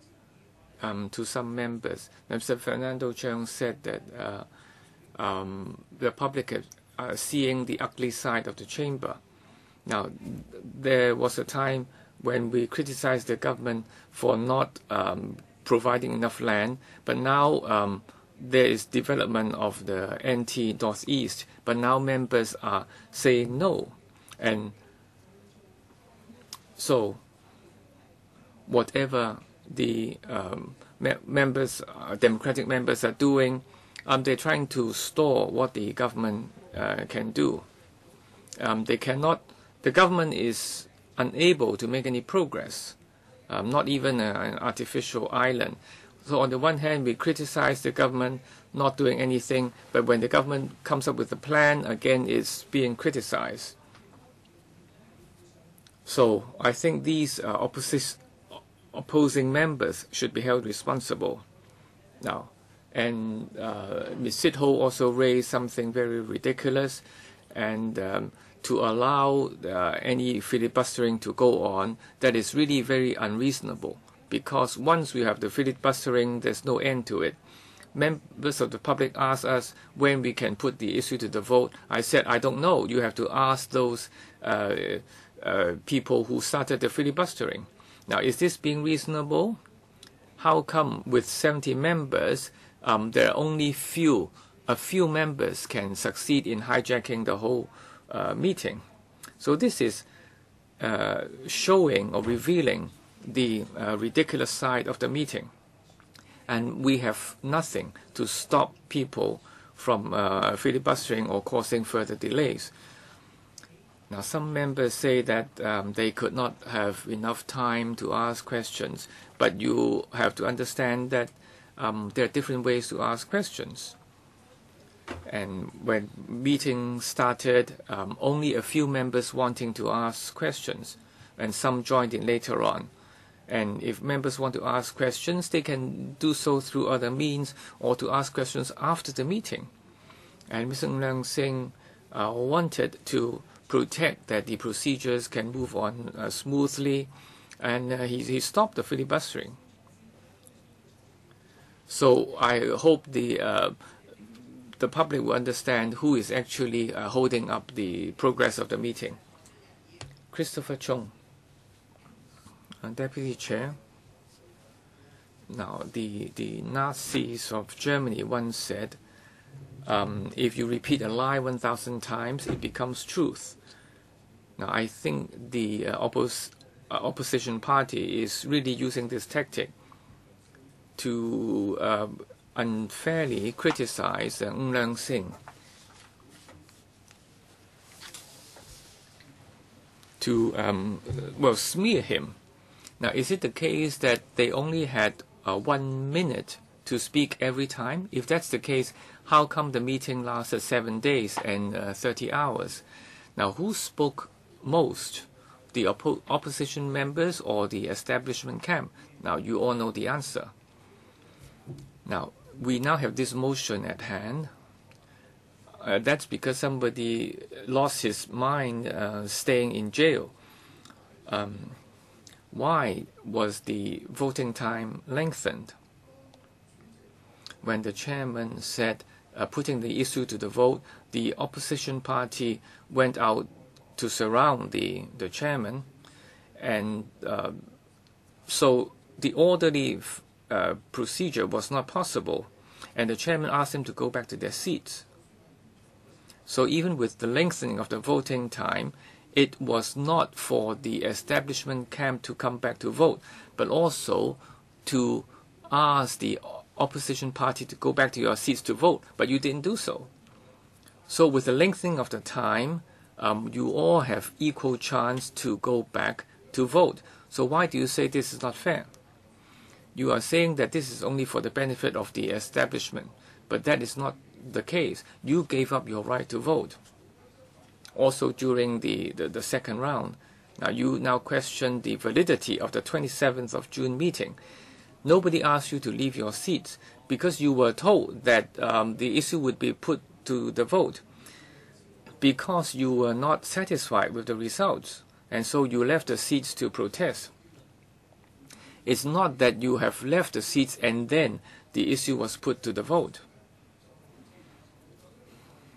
Speaker 2: to some members. Mr. Fernando Cheung said that the public are seeing the ugly side of the chamber. Now, there was a time when we criticized the government for not providing enough land, but now there is development of the NT Northeast, but now members are saying no. And so whatever the members, democratic members are doing, they're trying to store what the government can do. The government is unable to make any progress, not even an artificial island. So on the one hand, we criticize the government not doing anything, but when the government comes up with a plan, again, it's being criticized. So I think these opposing members should be held responsible now. And Ms. Sit-ho also raised something very ridiculous, and to allow any filibustering to go on, that is really very unreasonable, because once we have the filibustering, there's no end to it. Members of the public ask us when we can put the issue to the vote. I said, I don't know. You have to ask those people who started the filibustering. Now, is this being reasonable? How come with 70 members, there are only a few members can succeed in hijacking the whole meeting? So this is showing or revealing the ridiculous side of the meeting. And we have nothing to stop people from filibustering or causing further delays. Now, some members say that they could not have enough time to ask questions, but you have to understand that there are different ways to ask questions. And when meeting started, only a few members wanting to ask questions, and some joined in later on. And if members want to ask questions, they can do so through other means, or to ask questions after the meeting. And Mr. Leung Sing wanted to protect that the procedures can move on smoothly, and he stopped the filibustering. So I hope the public will understand who is actually holding up the progress of the meeting. Christopher Chung, Deputy Chair. Now, the Nazis of Germany once said, if you repeat a lie 1,000 times, it becomes truth. Now, I think the opposition party is really using this tactic to unfairly criticize Hon Leung Sing, to smear him. Now, is it the case that they only had 1 minute to speak every time? If that's the case, how come the meeting lasted 7 days and 30 hours? Now, who spoke most? The opposition members or the establishment camp? Now, you all know the answer. Now, we now have this motion at hand. That's because somebody lost his mind staying in jail. Why was the voting time lengthened? When the chairman said putting the issue to the vote, the opposition party went out to surround the chairman, and so the orderly procedure was not possible. and the chairman asked them to go back to their seats. So even with the lengthening of the voting time, it was not for the establishment camp to come back to vote, but also to ask the opposition party to go back to your seats to vote, but you didn't do so. So with the lengthening of the time, you all have equal chance to go back to vote. So why do you say this is not fair? You are saying that this is only for the benefit of the establishment, but that is not the case. You gave up your right to vote. Also during the second round, now you now question the validity of the 27th of June meeting. Nobody asked you to leave your seats because you were told that the issue would be put to the vote because you were not satisfied with the results, and so you left the seats to protest. It's not that you have left the seats and then the issue was put to the vote.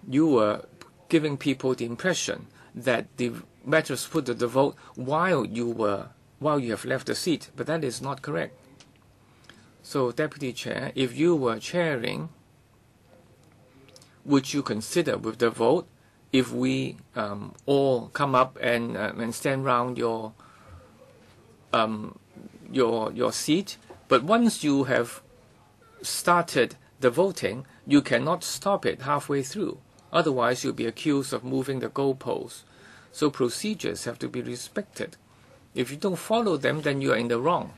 Speaker 2: You were giving people the impression that the matter was put to the vote while you have left the seat, but that is not correct. So, Deputy Chair, if you were chairing, would you consider with the vote if we all come up and stand round your seat? But once you have started the voting, you cannot stop it halfway through. Otherwise, you'll be accused of moving the goalposts. So procedures have to be respected. If you don't follow them, then you are in the wrong.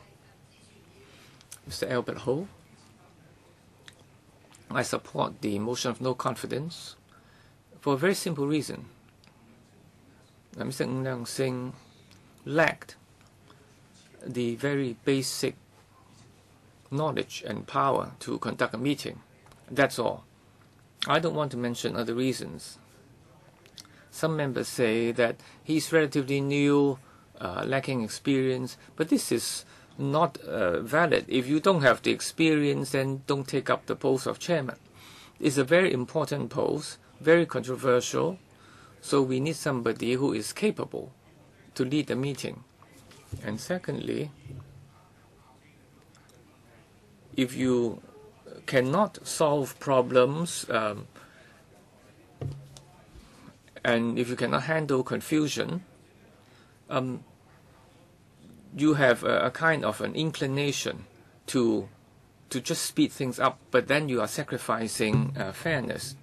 Speaker 2: Mr. Albert Ho, I support the motion of no confidence for a very simple reason. Mr. Hon LEUNG lacked the very basic knowledge and power to conduct a meeting. That's all. I don't want to mention other reasons. Some members say that he's relatively new, lacking experience, but this is not valid. If you don't have the experience, then don't take up the post of chairman. It's a very important post, very controversial, so we need somebody who is capable to lead the meeting. And secondly, if you cannot solve problems and if you cannot handle confusion, you have a kind of an inclination to just speed things up, but then you are sacrificing fairness.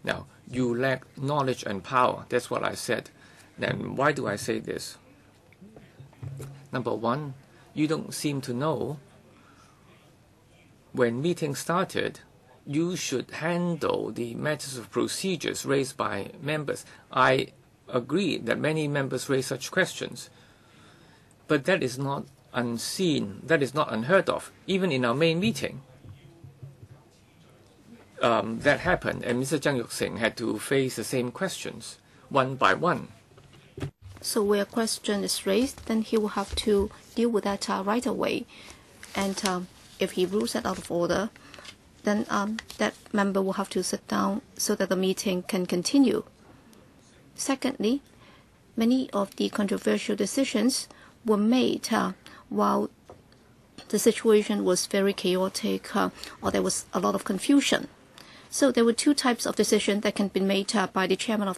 Speaker 2: Now, you lack knowledge and power. That's what I said. Then why do I say this? Number one, you don't seem to know when meeting started, you should handle the matters of procedures raised by members. I agree that many members raise such questions, but that is not unseen, that is not unheard of. Even in our main meeting, that happened, and Mr. Zhang Yuxing had to face the same questions, one by one.
Speaker 1: So where a question is raised, then he will have to deal with that right away. And if he rules that out of order, then that member will have to sit down so that the meeting can continue. Secondly, many of the controversial decisions were made while the situation was very chaotic or there was a lot of confusion. So there were two types of decisions that can be made by the chairman of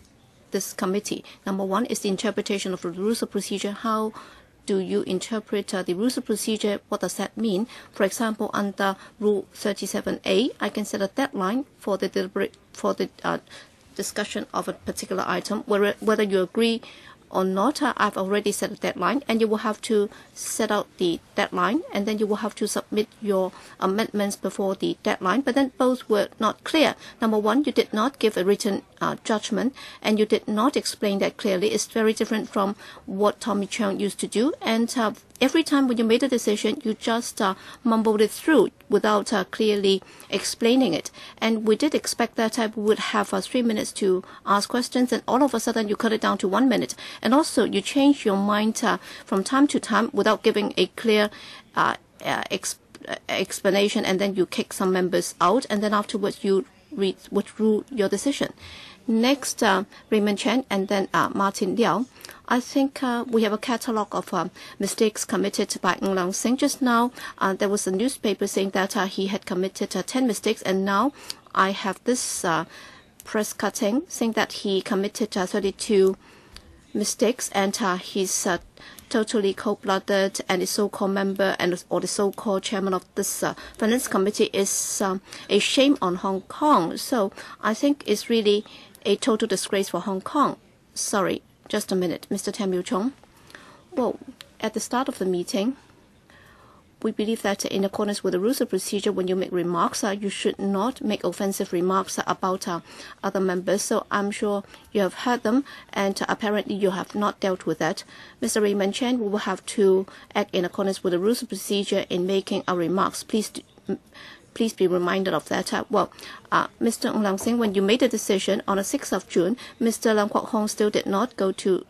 Speaker 1: this committee. Number one is the interpretation of the rules of procedure. How do you interpret the rules of procedure? What does that mean? For example, under Rule 37A, I can set a deadline for the discussion of a particular item. Whether you agree or not, I've already set a deadline, and you will have to set out the deadline, and then you will have to submit your amendments before the deadline. But then both were not clear. Number one, you did not give a written judgment, and you did not explain that clearly. It's very different from what Tommy Cheung used to do. And every time when you made a decision, you just mumbled it through without clearly explaining it. And we did expect that we would have 3 minutes to ask questions, and all of a sudden you cut it down to 1 minute. And also you change your mind from time to time without giving a clear explanation, and then you kick some members out, and then afterwards you withdrew your decision. Next, Raymond Chen and then Martin Liao. I think we have a catalogue of mistakes committed by Hon LEUNG. Just now, there was a newspaper saying that he had committed 10 mistakes, and now I have this press cutting saying that he committed 32 mistakes, and he's totally cold-blooded, and the so-called member or the so-called chairman of this finance committee is a shame on Hong Kong. So I think it's really a total disgrace for Hong Kong. Sorry, just a minute, Mr. Tam Yu-chung. Well, at the start of the meeting, we believe that in accordance with the rules of procedure, when you make remarks, you should not make offensive remarks about other members. So I'm sure you have heard them, and apparently you have not dealt with that. Mr. Raymond Chen, we will have to act in accordance with the rules of procedure in making our remarks. Please be reminded of that. Mr. Hon LEUNG, when you made the decision on the 6th of June, Mr. Leung Kwok-hung still did not go to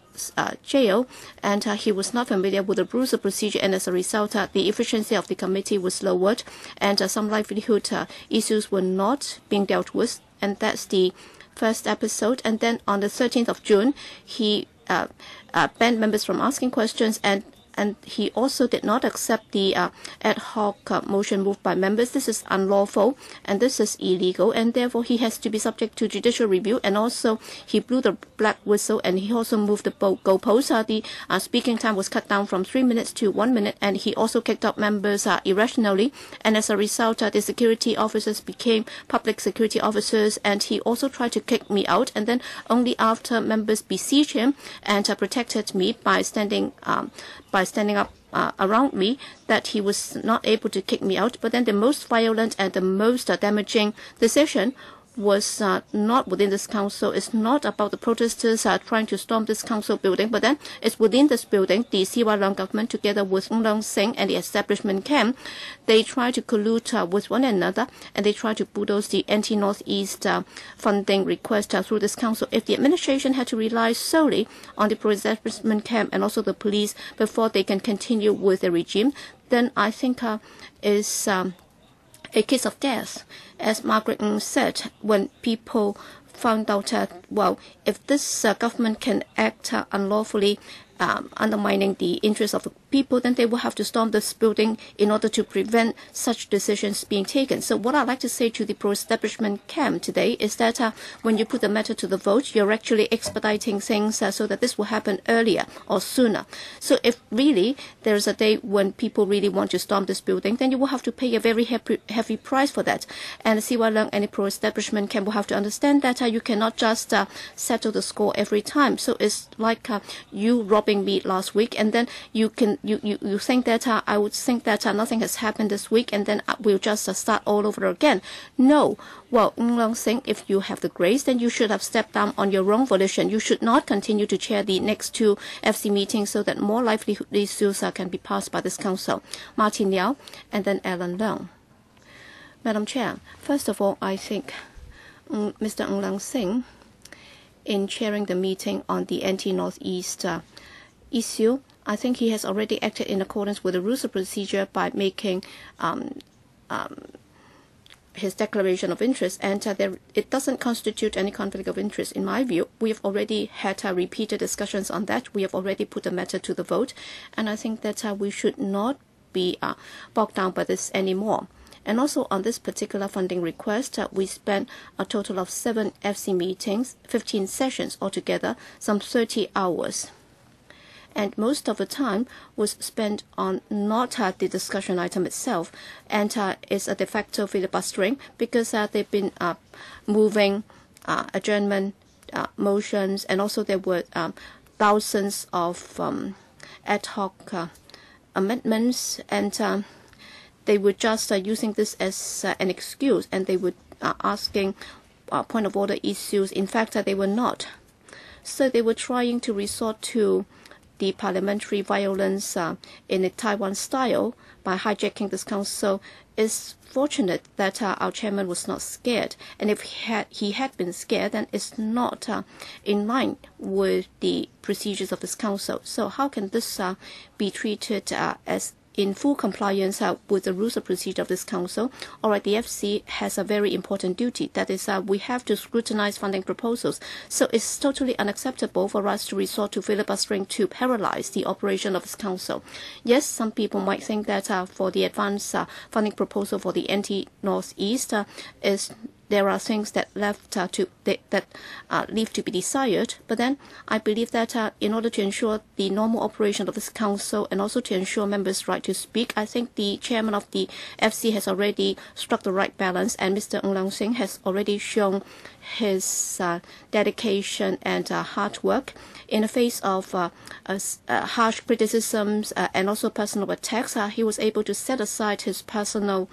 Speaker 1: jail, and he was not familiar with the rules of procedure, and as a result, the efficiency of the committee was lowered, and some livelihood issues were not being dealt with, and that's the first episode. And then on the 13th of June, he banned members from asking questions, and he also did not accept the ad hoc motion moved by members. This is unlawful and this is illegal, and therefore he has to be subject to judicial review. And also he blew the black whistle, and he also moved the goalpost. The speaking time was cut down from 3 minutes to 1 minute, and he also kicked out members irrationally. And as a result, the security officers became public security officers, and he also tried to kick me out. And then only after members besieged him and protected me by standing up around me, that he was not able to kick me out. But then the most violent and the most damaging decision was not within this council. It's not about the protesters trying to storm this council building, but then it's within this building. The CY Leung government, together with Hon LEUNG and the establishment camp, they try to collude with one another, and they try to bulldoze the anti-Northeast funding request through this council. If the administration had to rely solely on the pro-establishment camp and also the police before they can continue with the regime, then I think is a case of death. As Margaret Ng said, when people found out, if this government can act unlawfully, undermining the interests of the people, then they will have to storm this building in order to prevent such decisions being taken. So what I'd like to say to the pro-establishment camp today is that when you put the matter to the vote, you're actually expediting things so that this will happen earlier or sooner. So if really there is a day when people really want to storm this building, then you will have to pay a very heavy price for that. And the CY Leung and the pro-establishment camp will have to understand that you cannot just settle the score every time. So it's like you robbing me last week, and then you think that I would think that nothing has happened this week, and then we'll just start all over again. No. Well, Hon LEUNG, if you have the grace, then you should have stepped down on your own volition. You should not continue to chair the next two FC meetings so that more livelihood issues can be passed by this council. Martin Liao and then Alan Leung. Madam Chair, first of all, I think Mr. Hon LEUNG, in chairing the meeting on the anti-Northeast issue, I think he has already acted in accordance with the rules of procedure by making his declaration of interest, and it doesn't constitute any conflict of interest in my view. We have already had repeated discussions on that. We have already put the matter to the vote, and I think that we should not be bogged down by this anymore. And also on this particular funding request, we spent a total of 7 FC meetings, 15 sessions altogether, some 30 hours. And most of the time was spent on not the discussion item itself, and it's a de facto filibustering because they've been moving adjournment motions, and also there were thousands of ad hoc amendments, and they were just using this as an excuse, and they were asking point of order issues. In fact, they were not. So they were trying to resort to the parliamentary violence in a Taiwan style by hijacking this council. It's fortunate that our chairman was not scared, and if he had been scared, then it's not in line with the procedures of this council. So how can this be treated as in full compliance with the rules of procedure of this council. All right, the FC has a very important duty. That is, we have to scrutinize funding proposals. So it's totally unacceptable for us to resort to filibustering to paralyze the operation of this council. Yes, some people might think that for the advance funding proposal for the NT-Northeast there are things that leave to be desired. But then I believe that in order to ensure the normal operation of this council and also to ensure members' right to speak, I think the chairman of the FC has already struck the right balance, and Mr. Hon LEUNG has already shown his dedication and hard work in the face of harsh criticisms and also personal attacks. He was able to set aside his personal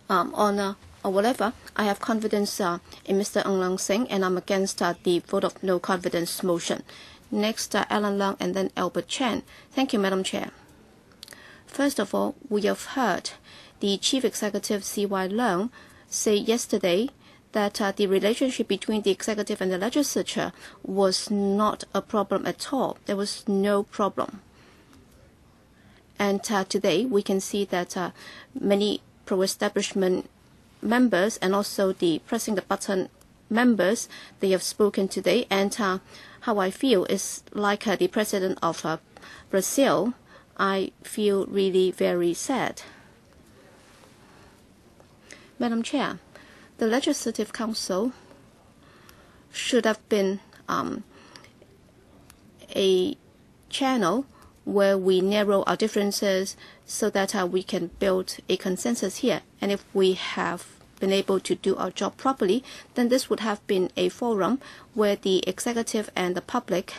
Speaker 1: honor or whatever. I have confidence in Mr. Hon LEUNG, and I'm against the vote of no confidence motion. Next, Alan Leung and then Albert Chan. Thank you, Madam Chair. First of all, we have heard the Chief Executive C.Y. Leung say yesterday that the relationship between the executive and the legislature was not a problem at all. There was no problem. And today we can see that many pro-establishment members and also the pressing the button members, they have spoken today. And how I feel is like the president of Brazil. I feel really very sad. Madam Chair, the Legislative Council should have been a channel where we narrow our differences so that we can build a consensus here. And if we have been able to do our job properly, then this would have been a forum where the executive and the public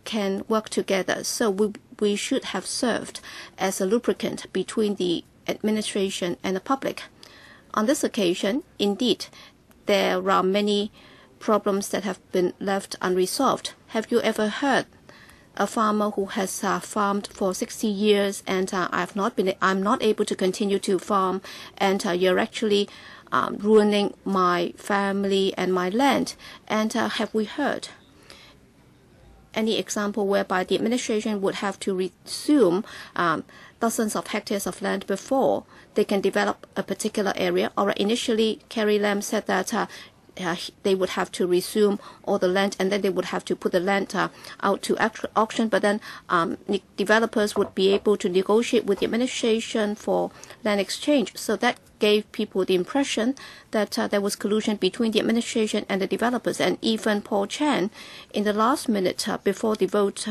Speaker 1: can work together. So we should have served as a lubricant between the administration and the public. On this occasion, indeed, there are many problems that have been left unresolved. Have you ever heard a farmer who has farmed for 60 years and I'm not able to continue to farm, and you're actually ruining my family and my land? And have we heard any example whereby the administration would have to resume dozens of hectares of land before they can develop a particular area? Or initially, Carrie Lam said that they would have to resume all the land, and then they would have to put the land out to auction. But then developers would be able to negotiate with the administration for land exchange. So that gave people the impression that there was collusion between the administration and the developers. And even Paul Chan, in the last minute before the vote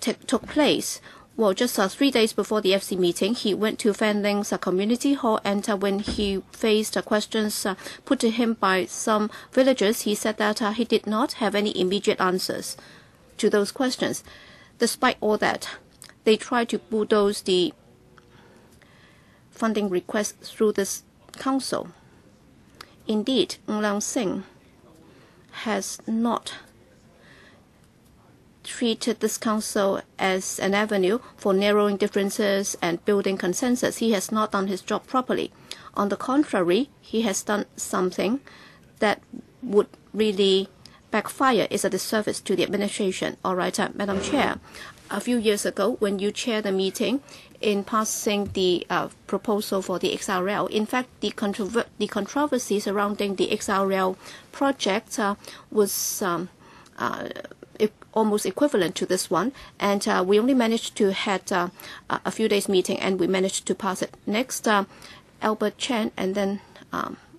Speaker 1: took place, well, just 3 days before the FC meeting, he went to Fanling's community hall, and when he faced questions put to him by some villagers, he said that he did not have any immediate answers to those questions. Despite all that, they tried to bulldoze the funding request through this council. Indeed, Hon LEUNG has not treated this council as an avenue for narrowing differences and building consensus. He has not done his job properly. On the contrary, he has done something that would really backfire, is a disservice to the administration. All right, Madam Chair, a few years ago when you chaired the meeting in passing the proposal for the XRL, in fact, the controversy surrounding the XRL project was almost equivalent to this one, and we only managed to had a few days meeting, and we managed to pass it. Next, Albert Chan, and then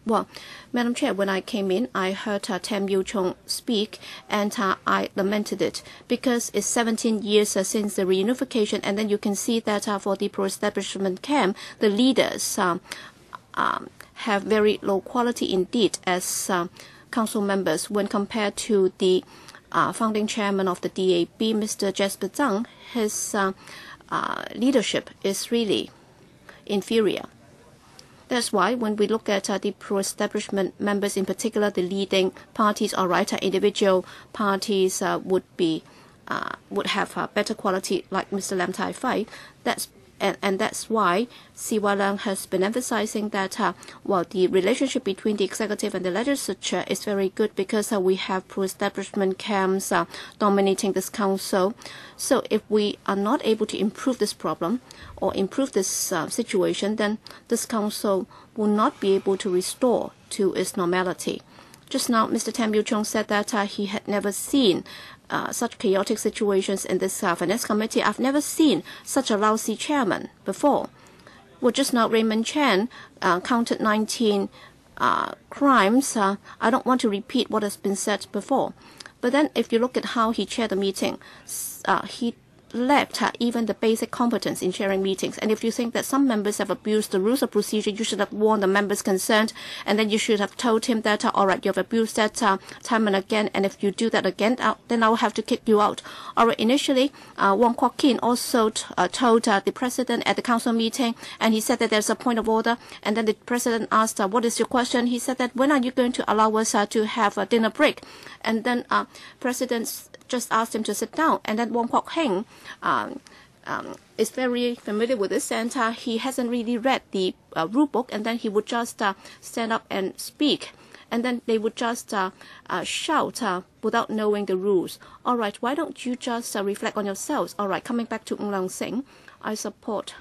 Speaker 1: well, Madam Chair, when I came in, I heard Tam Yu Chung speak, and I lamented it because it's 17 years since the reunification, and then you can see that for the pro-establishment camp, the leaders have very low quality indeed as council members when compared to the founding chairman of the DAB, Mr. Jasper Zhang. His leadership is really inferior. That's why when we look at the pro-establishment members, in particular the leading parties, all right, individual parties would have better quality, like Mr. Lam Tai Fai. And that's why C.Y. Leung has been emphasizing that, well, the relationship between the executive and the legislature is very good because we have pro-establishment camps dominating this council. So if we are not able to improve this problem or improve this situation, then this council will not be able to restore to its normality. Just now, Mr. Tam Yu-chung said that he had never seen such chaotic situations in this finance committee. I've never seen such a lousy chairman before. Well, just now Raymond Chan counted 19 crimes. I don't want to repeat what has been said before. But then if you look at how he chaired the meeting, he lacked even the basic competence in chairing meetings. And if you think that some members have abused the rules of procedure, you should have warned the members concerned, and then you should have told him that, all right, you have abused that time and again, and if you do that again, then I will have to kick you out. All right, initially, Wong Kwok-hung also told the president at the council meeting, and he said that there's a point of order, and then the president asked, what is your question? He said that, when are you going to allow us to have a dinner break? And then president just asked him to sit down, and then Wong Kwok-hung is very familiar with this, and he hasn't really read the rule book, and then he would just stand up and speak, and then they would just shout without knowing the rules. All right, why don't you just reflect on yourselves? All right, coming back to Hon Leung, I support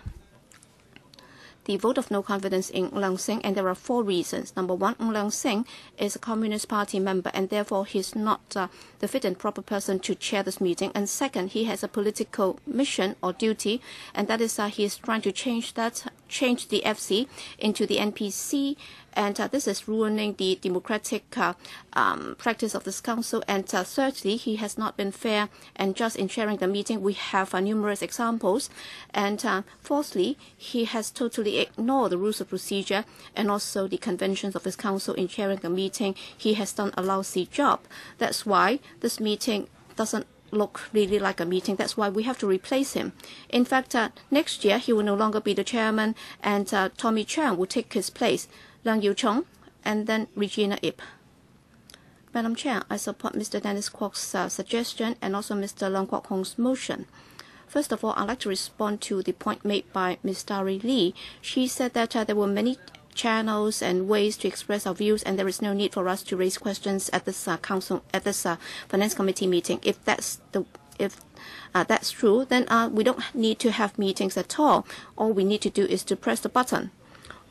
Speaker 1: the vote of no confidence in Leung Sing, and there are 4 reasons. Number 1, Leung Sing is a Communist Party member, and therefore he's not the fit and proper person to chair this meeting. And second, he has a political mission or duty, and that is he is trying to change the FC into the NPC, and this is ruining the democratic practice of this council. And thirdly, he has not been fair and just in chairing the meeting. We have numerous examples. And fourthly, he has totally ignored the rules of procedure and also the conventions of this council in chairing the meeting. He has done a lousy job. That's why this meeting doesn't look really like a meeting. That's why we have to replace him. In fact, next year he will no longer be the chairman, and Tommy Chang will take his place. Leung Yu-chung, and then Regina Ip. Madam Chair, I support Mr. Dennis Kwok's suggestion and also Mr. Leung Kwok-hung's motion. First of all, I'd like to respond to the point made by Ms. Dari Lee. She said that there were many channels and ways to express our views, and there is no need for us to raise questions at this finance committee meeting. If that's true, then we don't need to have meetings at all. All we need to do is to press the button.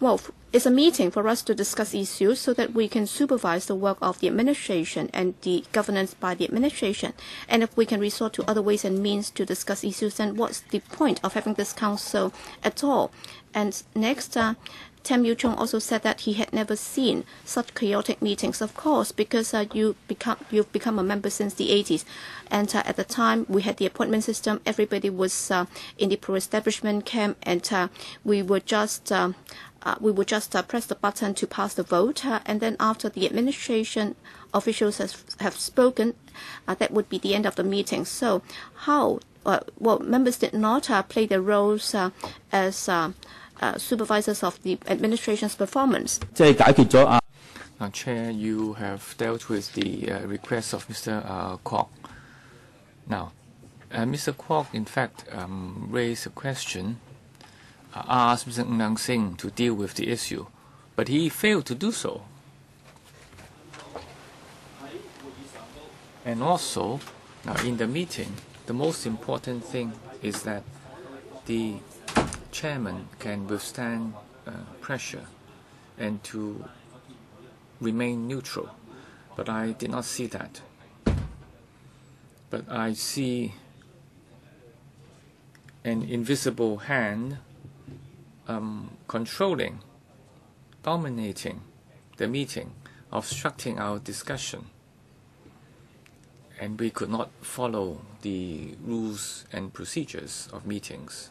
Speaker 1: Well, it's a meeting for us to discuss issues so that we can supervise the work of the administration and the governance by the administration. And if we can resort to other ways and means to discuss issues, then what's the point of having this council at all? And next, Tam Yu-chung also said that he had never seen such chaotic meetings. Of course, because you've become a member since the 80s. And at the time, we had the appointment system. Everybody was in the pro-establishment camp, and we would just press the button to pass the vote. And then after the administration officials have spoken, that would be the end of the meeting. So how, members did not play their roles as supervisors of the administration's performance.
Speaker 2: Now, Chair, you have dealt with the request of Mr. Kwok. Now, Mr. Kwok, in fact, raised a question, asked Mr. Leung Sing to deal with the issue, but he failed to do so. And also, now in the meeting, the most important thing is that the chairman can withstand pressure and to remain neutral. But I did not see that. But I see an invisible hand controlling, dominating the meeting, obstructing our discussion. And we could not follow the rules and procedures of meetings.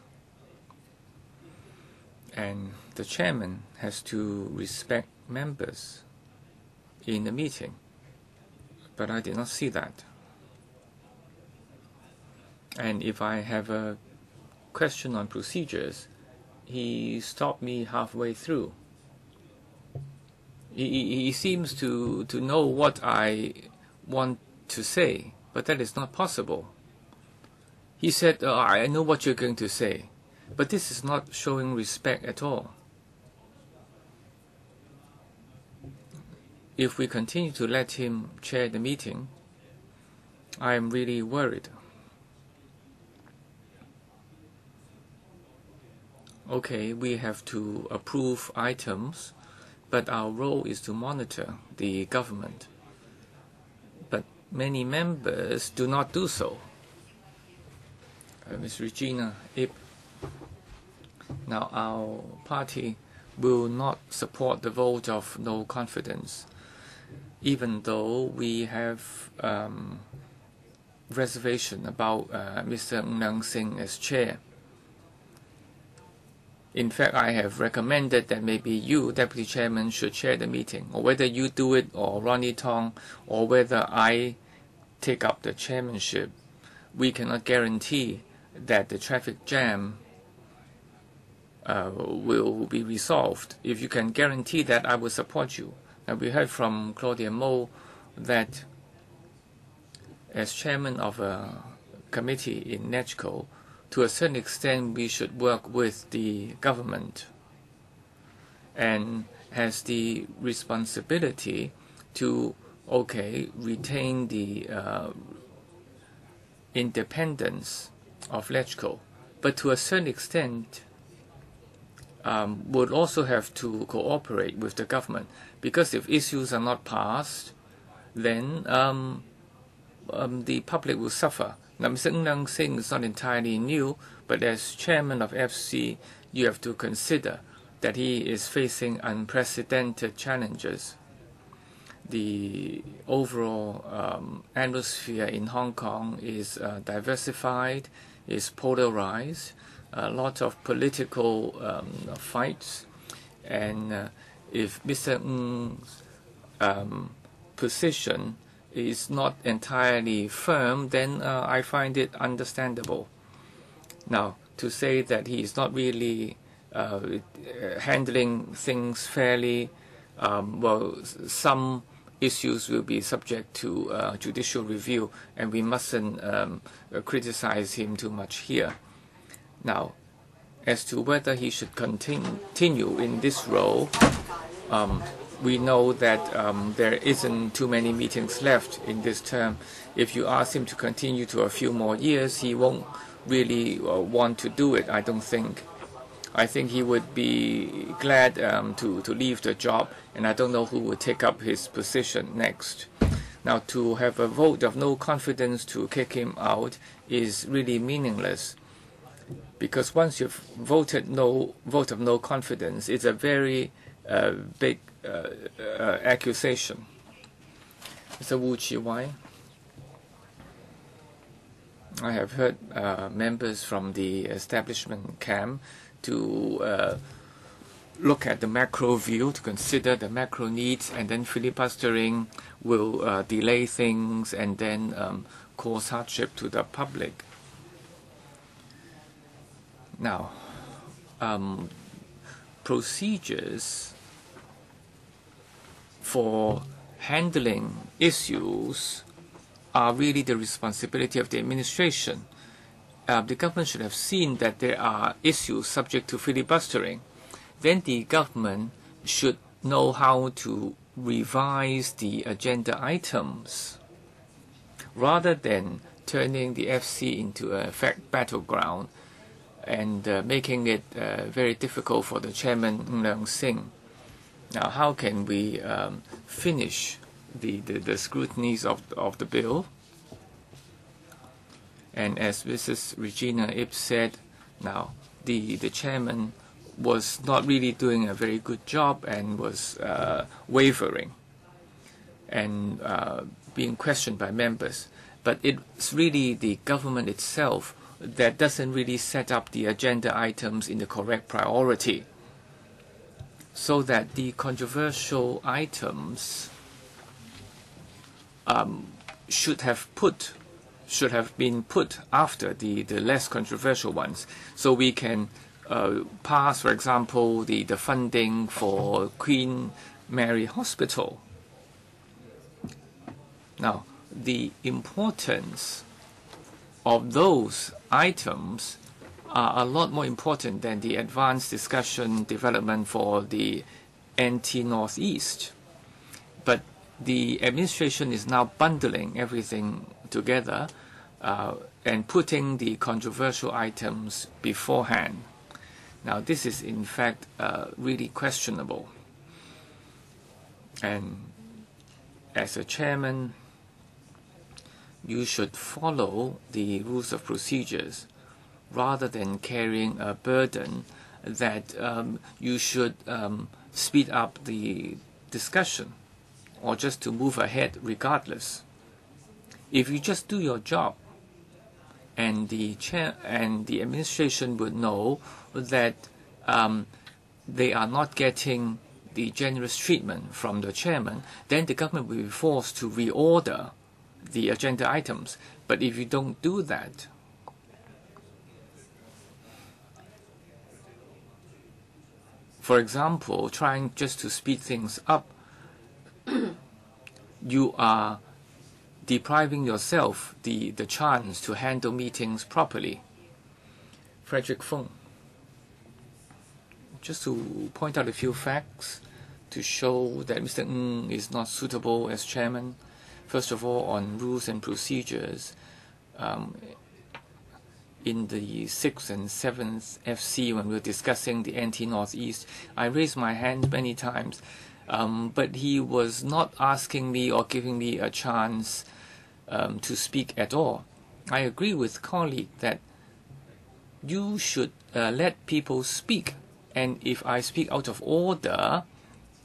Speaker 2: And the chairman has to respect members in the meeting. But I did not see that. And if I have a question on procedures, he stopped me halfway through. He seems to know what I want to say, but that is not possible. He said, I know what you're going to say. But this is not showing respect at all. If we continue to let him chair the meeting, I am really worried. Okay, we have to approve items, but our role is to monitor the government. But many members do not do so. Ms. Regina Ip. Now, our party will not support the vote of no confidence, even though we have reservation about Mr. Hon LEUNG as chair. In fact, I have recommended that maybe you, Deputy Chairman, should chair the meeting, or whether you do it, or Ronnie Tong, or whether I take up the chairmanship. We cannot guarantee that the traffic jam will be resolved. If you can guarantee that, I will support you. Now, we heard from Claudia Mo that as chairman of a committee in NECHCO, to a certain extent, we should work with the government and has the responsibility to, retain the independence of NECHCO. But to a certain extent, would also have to cooperate with the government, because if issues are not passed, then the public will suffer. Now, Mr. Hon LEUNG is not entirely new, but as chairman of FC, you have to consider that he is facing unprecedented challenges. The overall atmosphere in Hong Kong is diversified, is polarized, a lot of political fights, and if Mr. Ng's position is not entirely firm, then I find it understandable. Now, to say that he is not really handling things fairly, well, some issues will be subject to judicial review, and we mustn't criticize him too much here. Now, as to whether he should continue in this role, we know that there isn't too many meetings left in this term. If you ask him to continue to a few more years, he won't really want to do it, I don't think. I think he would be glad to leave the job, and I don't know who would take up his position next. Now, to have a vote of no confidence to kick him out is really meaningless, because once you've voted vote of no confidence, it's a very big accusation. Mr. Wu Chi-wai, I have heard members from the establishment camp to look at the macro view, to consider the macro needs, and then filibustering will delay things and then cause hardship to the public. Now, procedures for handling issues are really the responsibility of the administration. The government should have seen that there are issues subject to filibustering. Then the government should know how to revise the agenda items, rather than turning the FC into a fact battleground and making it very difficult for the chairman, Hon LEUNG. Now, how can we finish the scrutinies of the bill? And as Mrs. Regina Ip said, now the chairman was not really doing a very good job and was wavering and being questioned by members. But it's really the government itself that doesn't really set up the agenda items in the correct priority, so that the controversial items should have been put after the less controversial ones, so we can pass, for example, the funding for Queen Mary Hospital. Now, the importance of those items are a lot more important than the advanced discussion development for the anti-Northeast. But the administration is now bundling everything together and putting the controversial items beforehand. Now, this is in fact really questionable. And as a chairman, you should follow the rules of procedures rather than carrying a burden that you should speed up the discussion or just to move ahead regardless. If you just do your job, and the chair and the administration would know that they are not getting the generous treatment from the chairman, then the government will be forced to reorder the agenda items. But if you don't do that, for example, trying just to speed things up, you are depriving yourself the chance to handle meetings properly. Frederick Fung. Just to point out a few facts to show that Mr. Ng is not suitable as chairman. First of all, on rules and procedures, in the 6th and 7th FC, when we were discussing the anti-Northeast, I raised my hand many times, but he was not asking me or giving me a chance to speak at all. I agree with colleague that you should let people speak, and if I speak out of order,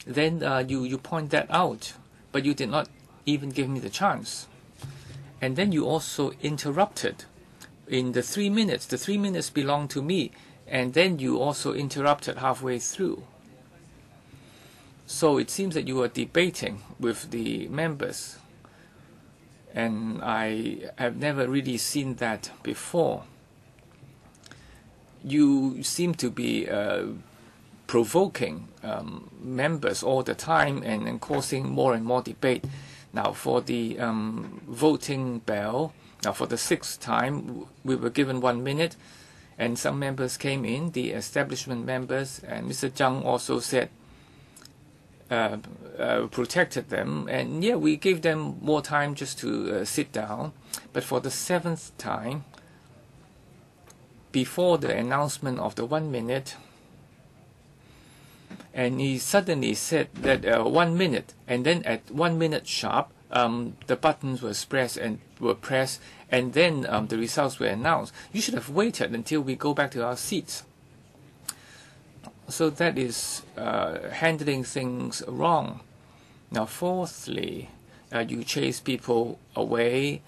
Speaker 2: then you point that out, but you did not even give me the chance. And then you also interrupted in the 3 minutes. The 3 minutes belong to me, and then you also interrupted halfway through. So it seems that you were debating with the members, and I have never really seen that before. You seem to be provoking members all the time and causing more and more debate. Now, for the voting bell, now for the 6th time, we were given 1 minute, and some members came in, the establishment members, and Mr. Zhang also said, protected them, and yeah, we gave them more time just to sit down. But for the 7th time, before the announcement of the 1 minute, and he suddenly said that 1 minute, and then at 1 minute sharp, the buttons were pressed, and then the results were announced. You should have waited until we go back to our seats. So that is handling things wrong. Now, fourthly, you chased people away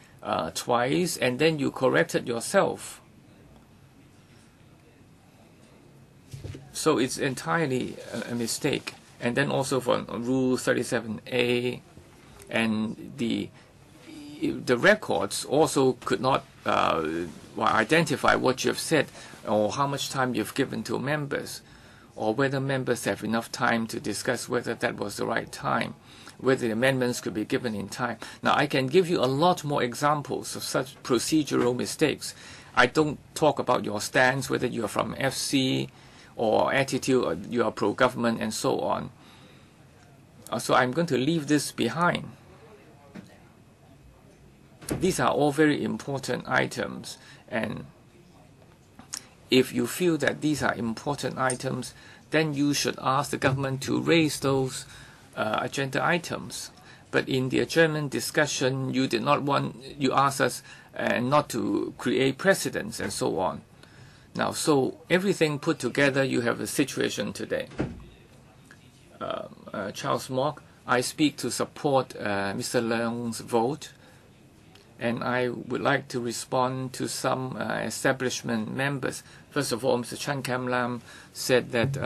Speaker 2: twice, and then you corrected yourself. So it's entirely a mistake. And then also for Rule 37A, and the records also could not identify what you have said or how much time you've given to members, or whether members have enough time to discuss whether that was the right time, whether the amendments could be given in time. Now, I can give you a lot more examples of such procedural mistakes. I don't talk about your stance, whether you're from FC or attitude, or you are pro-government, and so on. So I'm going to leave this behind. These are all very important items, and if you feel that these are important items, then you should ask the government to raise those agenda items. But in the adjournment discussion, you did not want, you asked us not to create precedents and so on. Now, so everything put together, you have a situation today. Charles Mock, I speak to support Mr. Leung's vote, and I would like to respond to some establishment members. First of all, Mr. Chan Kam Lam said that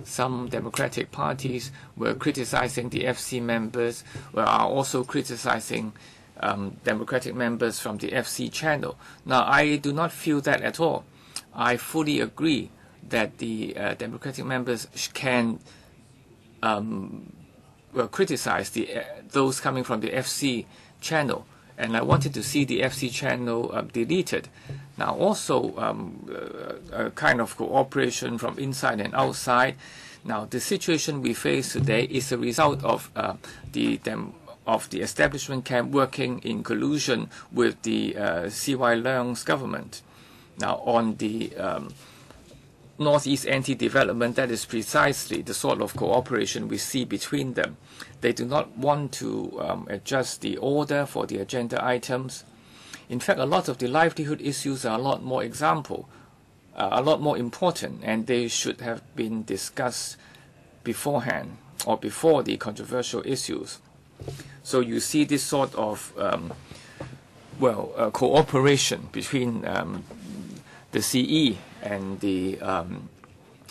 Speaker 2: some democratic parties were criticizing the FC members, are also criticizing democratic members from the FC channel. Now, I do not feel that at all. I fully agree that the democratic members can criticize those coming from the FC channel, and I wanted to see the FC channel deleted. Now also a kind of cooperation from inside and outside. Now the situation we face today is a result of the establishment camp working in collusion with the C.Y. Leung's government. Now on the Northeast anti-development, that is precisely the sort of cooperation we see between them. They do not want to adjust the order for the agenda items. In fact, a lot of the livelihood issues are a lot more a lot more important, and they should have been discussed beforehand or before the controversial issues. So you see this sort of cooperation between the CE and the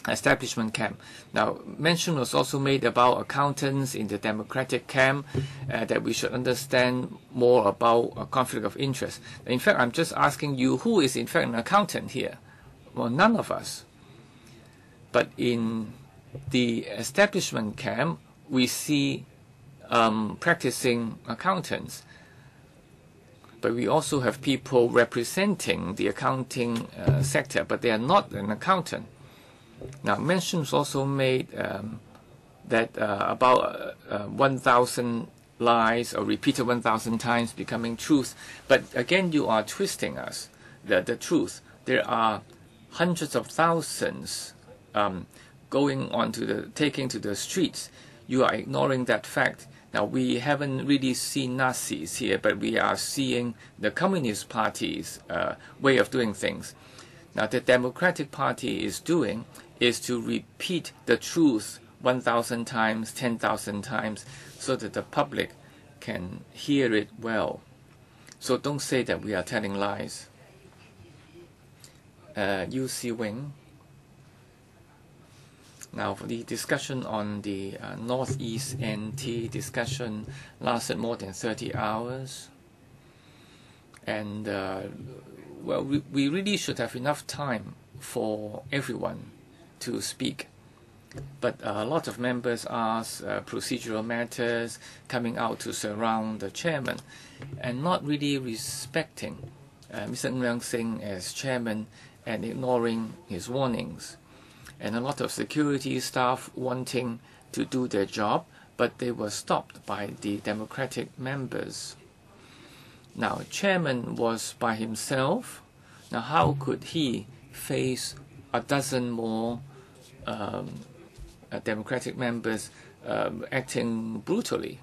Speaker 2: establishment camp. Now, mention was also made about accountants in the democratic camp, that we should understand more about a conflict of interest. In fact, I'm just asking you, who is in fact an accountant here? Well, none of us. But in the establishment camp, we see practicing accountants. But we also have people representing the accounting sector, but they are not an accountant. Now, mention was also made that about 1,000 lies or repeated 1,000 times becoming truth. But again, you are twisting us, the truth. There are hundreds of thousands taking to the streets. You are ignoring that fact. Now, we haven't really seen Nazis here, but we are seeing the Communist Party's way of doing things. Now, the Democratic Party is to repeat the truth 1,000 times, 10,000 times, so that the public can hear it well. So don't say that we are telling lies. U.C. Wing. Now, for the discussion on the Northeast NT discussion lasted more than 30 hours. And, well, we really should have enough time for everyone to speak. But a lot of members asked procedural matters, coming out to surround the chairman, and not really respecting Mr. Leung Kwok-hung as chairman and ignoring his warnings. And a lot of security staff wanting to do their job, but they were stopped by the Democratic members. Now, chairman was by himself. Now, how could he face a dozen more Democratic members acting brutally?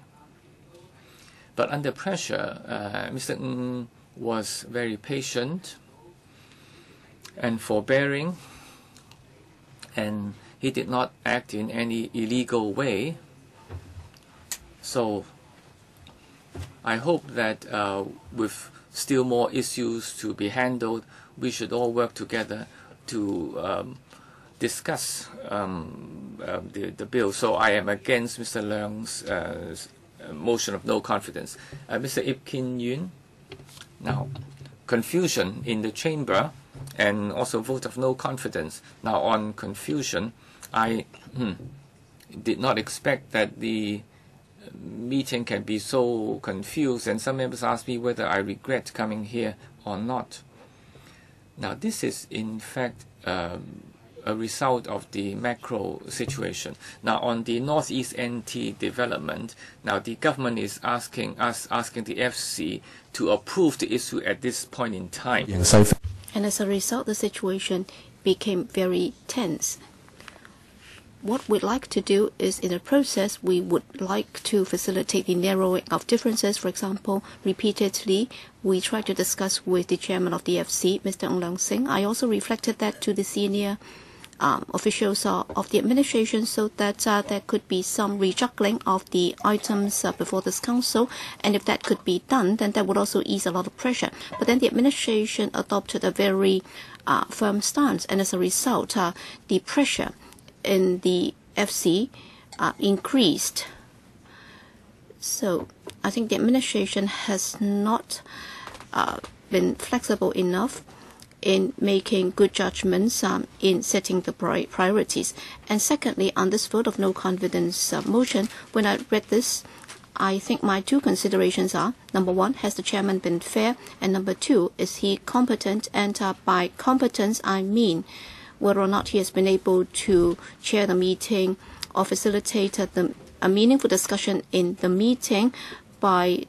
Speaker 2: But under pressure, Mr. Ng was very patient and forbearing, and he did not act in any illegal way. So I hope that with still more issues to be handled, we should all work together to discuss the bill. So I am against Mr. Leung's motion of no confidence. Mr. Ip Kin Yun. Now, confusion in the chamber and also vote of no confidence. Now, on confusion, I did not expect that the meeting can be so confused, and some members asked me whether I regret coming here or not. Now, this is in fact a result of the macro situation. Now, on the Northeast NT development, now the government is asking the FC to approve the issue at this point in time.
Speaker 1: And as a result, the situation became very tense. What we'd like to do is, in the process, we would like to facilitate the narrowing of differences. For example, repeatedly, we tried to discuss with the chairman of the FC, Mr. Hon LEUNG Kwok-hung. I also reflected that to the senior officials of the administration, so that there could be some rejuggling of the items before this council. And if that could be done, then that would also ease a lot of pressure. But then the administration adopted a very firm stance, and as a result, the pressure in the FC increased. So I think the administration has not been flexible enough in making good judgments in setting the priorities. And secondly, on this vote of no confidence motion, when I read this, I think my two considerations are, number one, has the chairman been fair? And number two, is he competent? And by competence, I mean whether or not he has been able to chair the meeting or facilitate a meaningful discussion in the meeting by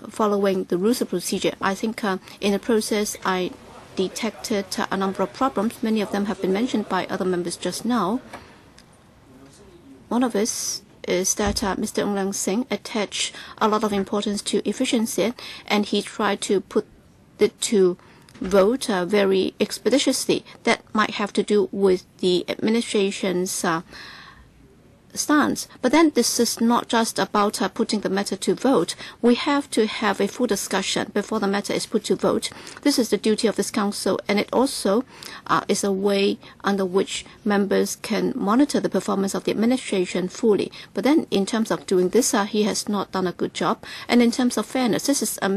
Speaker 1: following the rules of procedure. I think in the process, I detected a number of problems. Many of them have been mentioned by other members just now. One of us is that Mr. Hon LEUNG attached a lot of importance to efficiency, and he tried to put it to vote very expeditiously. That might have to do with the administration's stance. But then this is not just about putting the matter to vote. We have to have a full discussion before the matter is put to vote. This is the duty of this council, and it also is a way under which members can monitor the performance of the administration fully. But then in terms of doing this, he has not done a good job. And in terms of fairness, this is a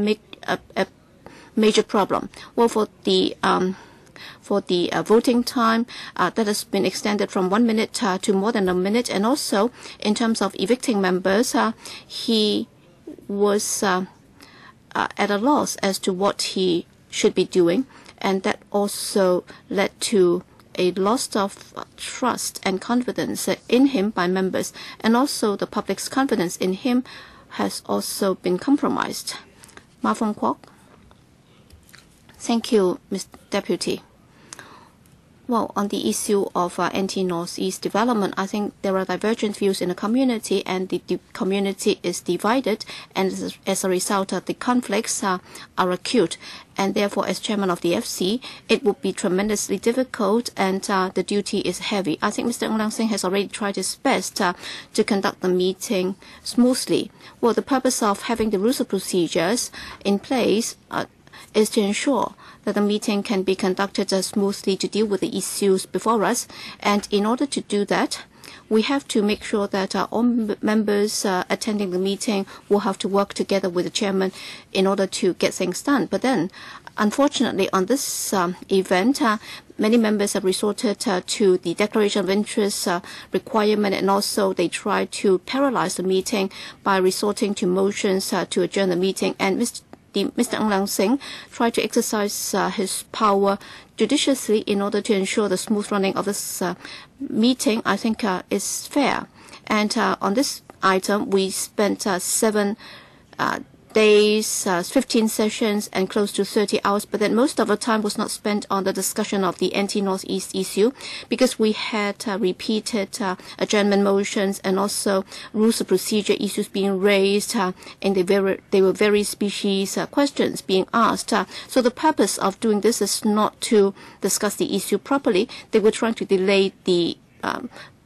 Speaker 1: major problem. Well, for the voting time, that has been extended from 1 minute to more than a minute. And also, in terms of evicting members, he was at a loss as to what he should be doing. And that also led to a loss of trust and confidence in him by members. And also, the public's confidence in him has also been compromised. Ma Fong Kwok. Thank you, Mr. Deputy. Well, on the issue of anti-Northeast development, I think there are divergent views in the community, and the community is divided, and as a result, the conflicts are acute. And therefore, as chairman of the FC, it would be tremendously difficult, and the duty is heavy. I think Mr. Hon LEUNG has already tried his best to conduct the meeting smoothly. Well, the purpose of having the rules of procedures in place is to ensure that the meeting can be conducted smoothly to deal with the issues before us. And in order to do that, we have to make sure that all members attending the meeting will have to work together with the chairman in order to get things done. But then, unfortunately, on this event, many members have resorted to the declaration of interest requirement, and also they tried to paralyze the meeting by resorting to motions to adjourn the meeting. And Mr. Hon LEUNG tried to exercise his power judiciously in order to ensure the smooth running of this meeting, I think, is fair. And on this item, we spent 7 days, 15 sessions, and close to 30 hours. But then most of the time was not spent on the discussion of the anti-Northeast issue, because we had repeated adjournment motions and also rules of procedure issues being raised, and they were very species questions being asked. So the purpose of doing this is not to discuss the issue properly. They were trying to delay the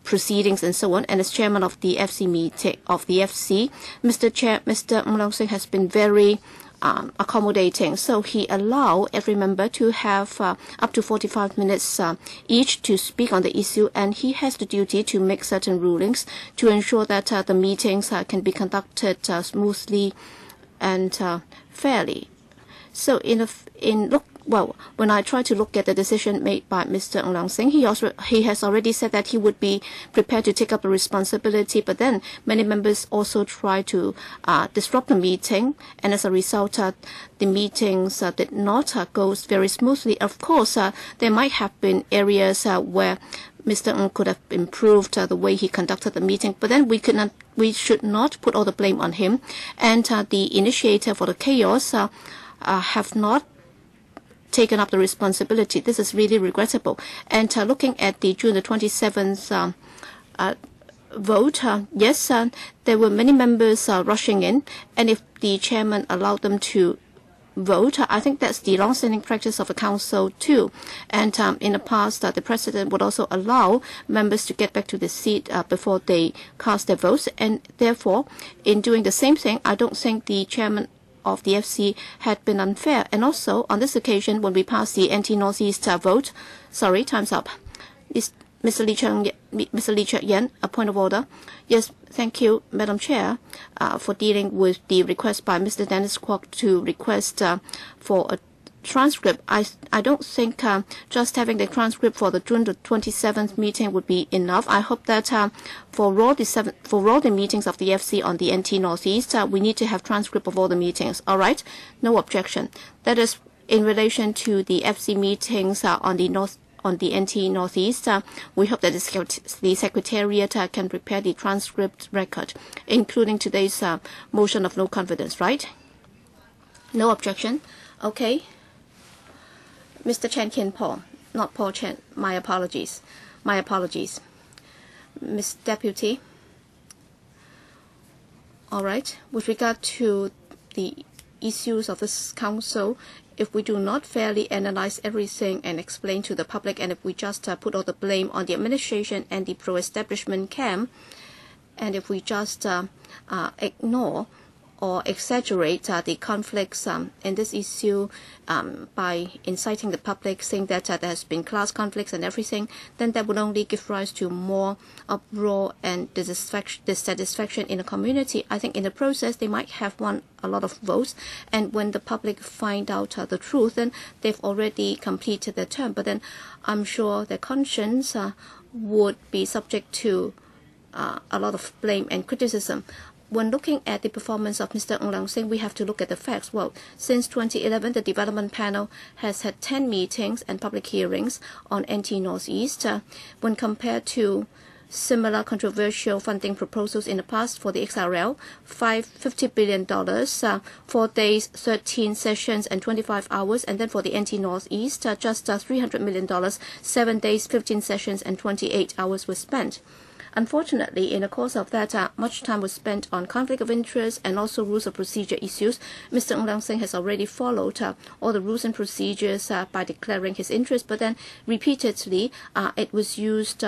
Speaker 1: proceedings and so on. And as chairman of the FC meeting Mr. Hon LEUNG has been very accommodating. So he allowed every member to have up to 45 minutes each to speak on the issue, and he has the duty to make certain rulings to ensure that the meetings can be conducted smoothly and fairly. So when I try to look at the decision made by Mr. Hon LEUNG, he has already said that he would be prepared to take up the responsibility. But then many members also try to disrupt the meeting, and as a result, the meetings did not go very smoothly. Of course, there might have been areas where Mr. Ng could have improved the way he conducted the meeting, but then we should not put all the blame on him. And the initiator for the chaos have not taken up the responsibility. This is really regrettable. And looking at the June the 27th vote, yes, there were many members rushing in, and if the chairman allowed them to vote, I think that's the long-standing practice of the council too. And in the past, the president would also allow members to get back to the seat before they cast their votes. And therefore, in doing the same thing, I don't think the chairman of the FC had been unfair. And also, on this occasion, when we passed the anti-Northeast vote, sorry, time's up. Mr. Lee Cheuk-yen, a point of order. Yes, thank you, Madam Chair, for dealing with the request by Mr. Dennis Kwok to request for a transcript, I don't think just having the transcript for the June the 27th meeting would be enough. I hope that for all the meetings of the FC on the NT Northeast, we need to have transcript of all the meetings. All right, no objection. That is in relation to the FC meetings on the NT Northeast. We hope that the Secretariat can prepare the transcript record, including today's motion of no confidence, right? No objection. Okay. Mr. Chen Kin Paul, not Paul Chen. My apologies. My apologies. Miss Deputy. All right. With regard to the issues of this council, if we do not fairly analyze everything and explain to the public, and if we just put all the blame on the administration and the pro-establishment camp, and if we just ignore or exaggerate the conflicts in this issue by inciting the public, saying that there has been class conflicts and everything, then that would only give rise to more uproar and dissatisfaction in the community. I think in the process they might have won a lot of votes, and when the public find out the truth, then they've already completed their term. But then I'm sure their conscience would be subject to a lot of blame and criticism. When looking at the performance of Mr. Hon LEUNG, we have to look at the facts. Well, since 2011, the development panel has had 10 meetings and public hearings on NT Northeast. When compared to similar controversial funding proposals in the past for the XRL, $50 billion, 4 days, 13 sessions, and 25 hours. And then for the NT Northeast, just $300 million, 7 days, 15 sessions, and 28 hours were spent. Unfortunately, in the course of that, much time was spent on conflict of interest and also rules of procedure issues. Mr. Hon LEUNG has already followed all the rules and procedures by declaring his interest, but then repeatedly it was used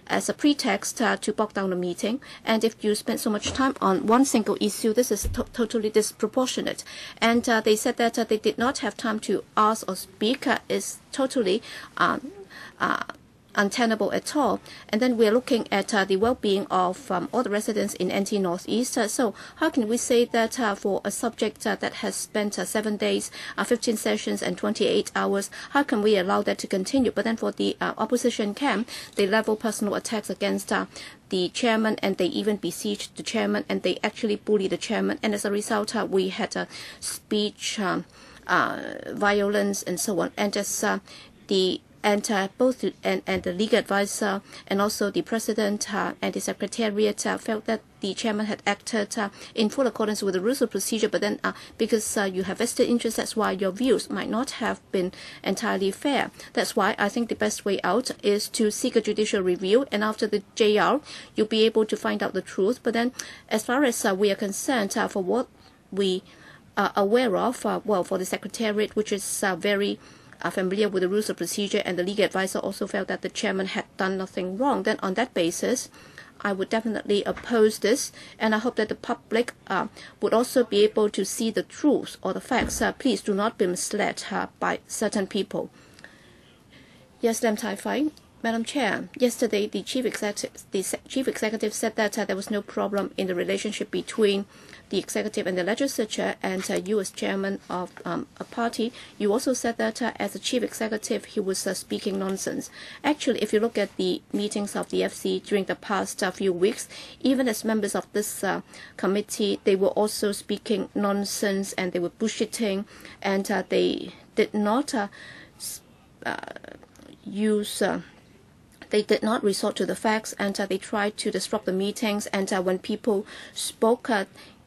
Speaker 1: as a pretext to bog down the meeting. And if you spend so much time on one single issue, this is totally disproportionate. And they said that they did not have time to ask or speak is totally untenable at all. And then we're looking at the well-being of all the residents in NT Northeast. So how can we say that for a subject that has spent 7 days, 15 sessions, and 28 hours, how can we allow that to continue? But then for the opposition camp, they level personal attacks against the chairman, and they even besieged the chairman, and they actually bully the chairman. And as a result, we had speech violence and so on. And as both the legal advisor and also the president and the secretariat felt that the chairman had acted in full accordance with the rules of procedure, but then because you have vested interest, that's why your views might not have been entirely fair. That's why I think the best way out is to seek a judicial review, and after the JR, you'll be able to find out the truth. But then as far as we are concerned, for what we are aware of, well, for the secretariat, which is very familiar with the rules of procedure, and the legal advisor also felt that the chairman had done nothing wrong, then on that basis, I would definitely oppose this, and I hope that the public would also be able to see the truth or the facts. Please do not be misled by certain people. Yes, Lam Tai Fai. Madam Chair, yesterday the chief executive said that there was no problem in the relationship between the executive and the legislature, and you as chairman of a party, you also said that as a chief executive he was speaking nonsense. Actually, if you look at the meetings of the FC during the past few weeks, even as members of this committee, they were also speaking nonsense, and they were bullshitting, and they did not they did not resort to the facts, and they tried to disrupt the meetings, and when people spoke,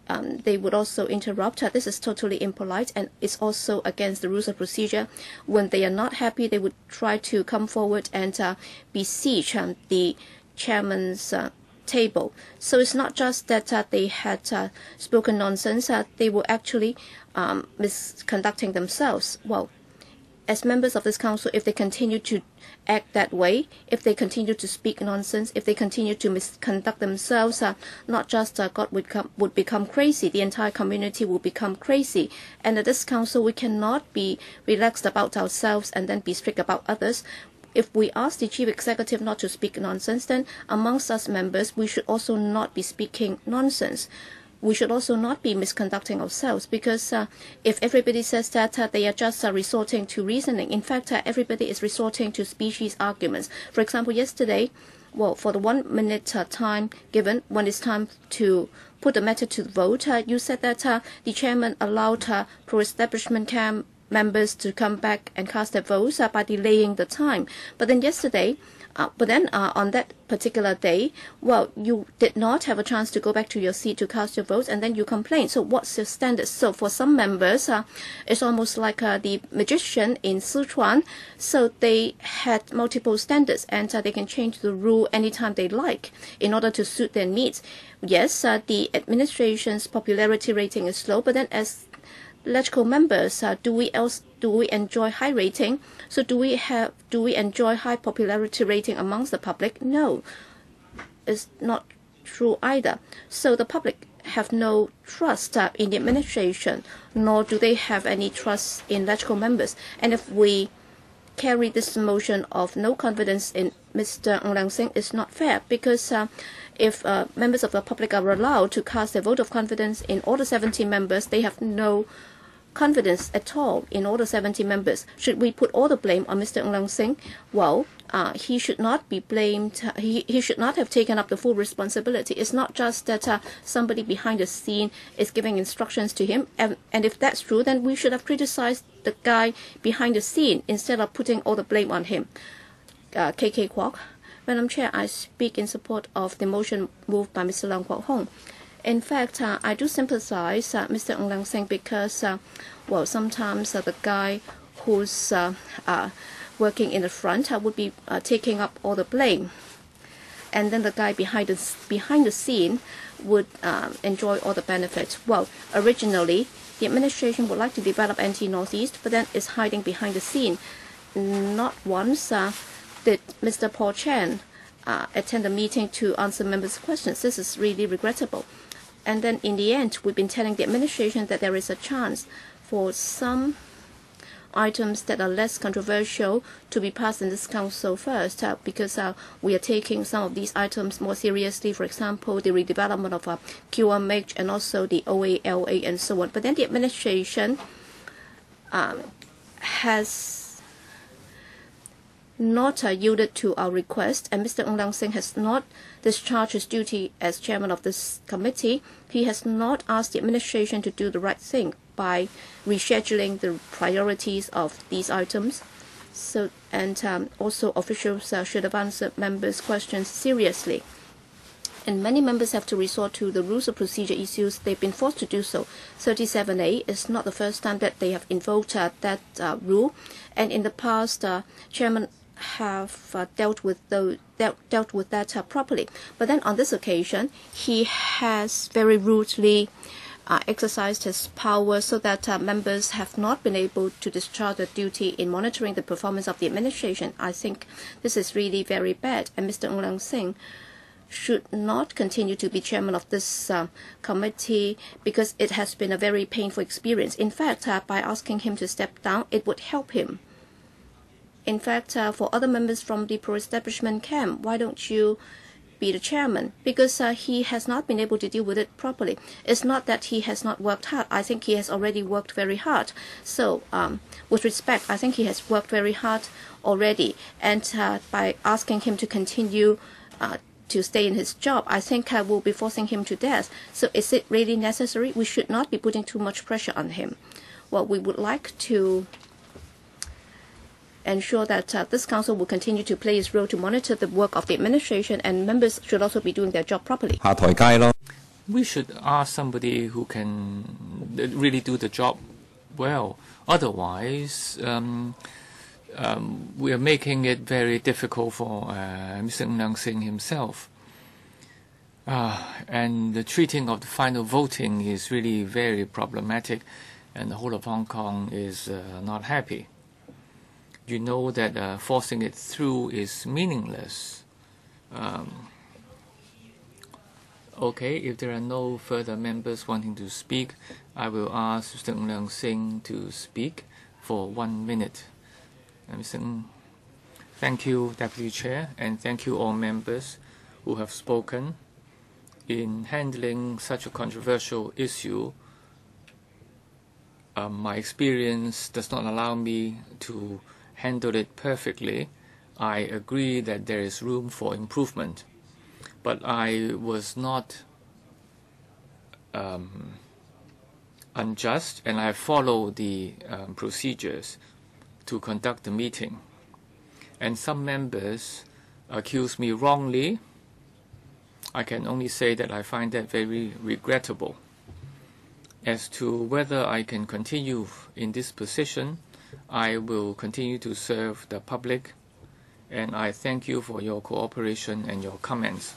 Speaker 1: they would also interrupt. This is totally impolite, and it's also against the rules of procedure. When they are not happy, they would try to come forward and besiege the chairman's table. So it's not just that they had spoken nonsense, they were actually misconducting themselves. Well, as members of this council, if they continue to act that way, if they continue to speak nonsense, if they continue to misconduct themselves, not just God would become crazy, the entire community will become crazy. And at this council, we cannot be relaxed about ourselves and then be strict about others. If we ask the chief executive not to speak nonsense, then amongst us members, we should also not be speaking nonsense. we should also not be misconducting ourselves, because if everybody says that they are just resorting to reasoning, in fact, everybody is resorting to species arguments. For example, yesterday, well, for the 1 minute time given, when it's time to put the matter to the vote, you said that the chairman allowed pro-establishment camp members to come back and cast their votes by delaying the time. But then yesterday, on that particular day, well, you did not have a chance to go back to your seat to cast your votes, and then you complain. So what's your standard? So for some members, it's almost like the magician in Sichuan. So they had multiple standards, and they can change the rule anytime they like in order to suit their needs. Yes, the administration's popularity rating is low, but then as electoral members, do we enjoy high rating? So do we enjoy high popularity rating amongst the public? No, it's not true either. So the public have no trust in the administration, nor do they have any trust in electoral members. And if we carry this motion of no confidence in Mr. Hon LEUNG, it's not fair, because if members of the public are allowed to cast their vote of confidence in all the 70 members, they have no confidence at all in all the 70 members. Should we put all the blame on Mr. Hon LEUNG? Well, he should not be blamed. He should not have taken up the full responsibility. It's not just that somebody behind the scene is giving instructions to him. And if that's true, then we should have criticized the guy behind the scene instead of putting all the blame on him. KK Kwok. Madam Chair, I speak in support of the motion moved by Mr. Leung Kwok-hung. In fact, I do sympathize Mr. Hon LEUNG, because, well, sometimes the guy who's working in the front would be taking up all the blame, and then the guy behind the scene would enjoy all the benefits. Well, originally, the administration would like to develop anti-Northeast, but then it's hiding behind the scene. Not once did Mr. Paul Chan attend a meeting to answer members' questions. This is really regrettable. And then in the end, we've been telling the administration that there is a chance for some items that are less controversial to be passed in this council first, because we are taking some of these items more seriously. For example, the redevelopment of QMH and also the OALA and so on. But then the administration has not yielded to our request, and Mr. Hon LEUNG has not discharged his duty as chairman of this committee. He has not asked the administration to do the right thing by rescheduling the priorities of these items. So, and also officials should have answered members' questions seriously. And many members have to resort to the rules of procedure issues. They've been forced to do so. 37A is not the first time that they have invoked that rule, and in the past, chairman have dealt with that properly. But then on this occasion, he has very rudely exercised his power, so that members have not been able to discharge their duty in monitoring the performance of the administration. I think this is really very bad, and Mr. Hon LEUNG should not continue to be chairman of this committee, because it has been a very painful experience. In fact, by asking him to step down, it would help him. In fact, for other members from the pro-establishment camp, why don't you be the chairman? Because he has not been able to deal with it properly. It's not that he has not worked hard. I think he has already worked very hard. So, with respect, I think he has worked very hard already. And by asking him to continue to stay in his job, I think we'll be forcing him to death. So is it really necessary? We should not be putting too much pressure on him. Well, we would like to ensure that this council will continue to play its role to monitor the work of the administration, and members should also be doing their job properly.
Speaker 2: We should ask somebody who can really do the job well. Otherwise, we are making it very difficult for Mr. Hon LEUNG himself. And the treating of the final voting is really very problematic, and the whole of Hong Kong is not happy. You know that forcing it through is meaningless. Okay, if there are no further members wanting to speak, I will ask Mr. Hon LEUNG to speak for 1 minute. Mr. Ng, thank you, Deputy Chair, and thank you all members who have spoken. in handling such a controversial issue, my experience does not allow me to handle it perfectly. I agree that there is room for improvement, but I was not unjust, and I followed the procedures to conduct the meeting. And some members accuse me wrongly. I can only say that I find that very regrettable. As to whether I can continue in this position, I will continue to serve the public, and I thank you for your cooperation and your comments.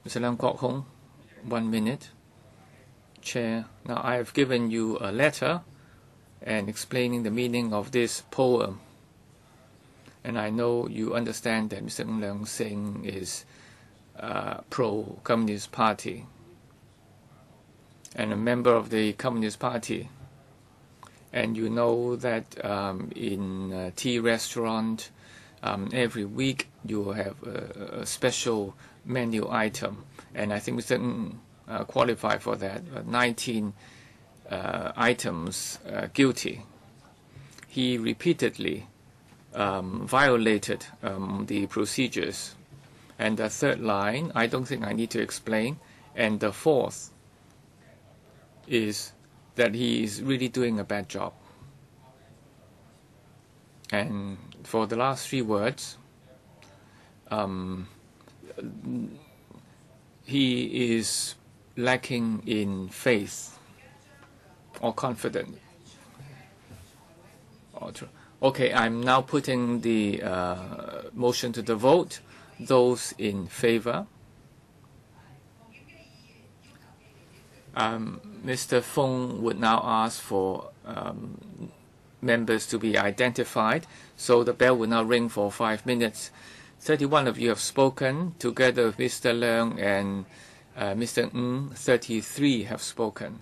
Speaker 2: Mr. Leung Kwok-hung, 1 minute. Chair, now I have given you a letter and explaining the meaning of this poem. And I know you understand that Mr. Hon Leung Sing is pro-Communist Party and a member of the Communist Party. And you know that in a tea restaurant, every week you have a special menu item. And I think Mr. Ng qualified for that, 19 items guilty. He repeatedly violated the procedures. And the third line, I don't think I need to explain. And the fourth is that he is really doing a bad job. And for the last 3 words, he is lacking in faith or confidence. Okay, I'm now putting the motion to the vote. Those in favor. Mr. Fung would now ask for members to be identified, so the bell will now ring for 5 minutes. 31 of you have spoken, together with Mr. Leung and Mr. Ng, 33 have spoken.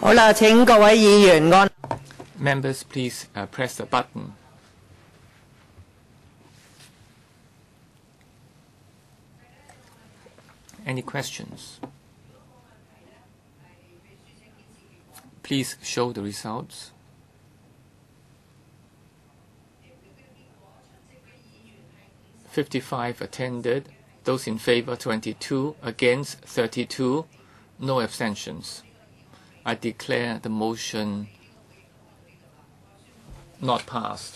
Speaker 3: 好啦，請各位議員按
Speaker 2: Members, please press the button. Any questions? Please show the results. "55 attended. Those in favor 22, against 32, no abstentions. I declare the motion not passed.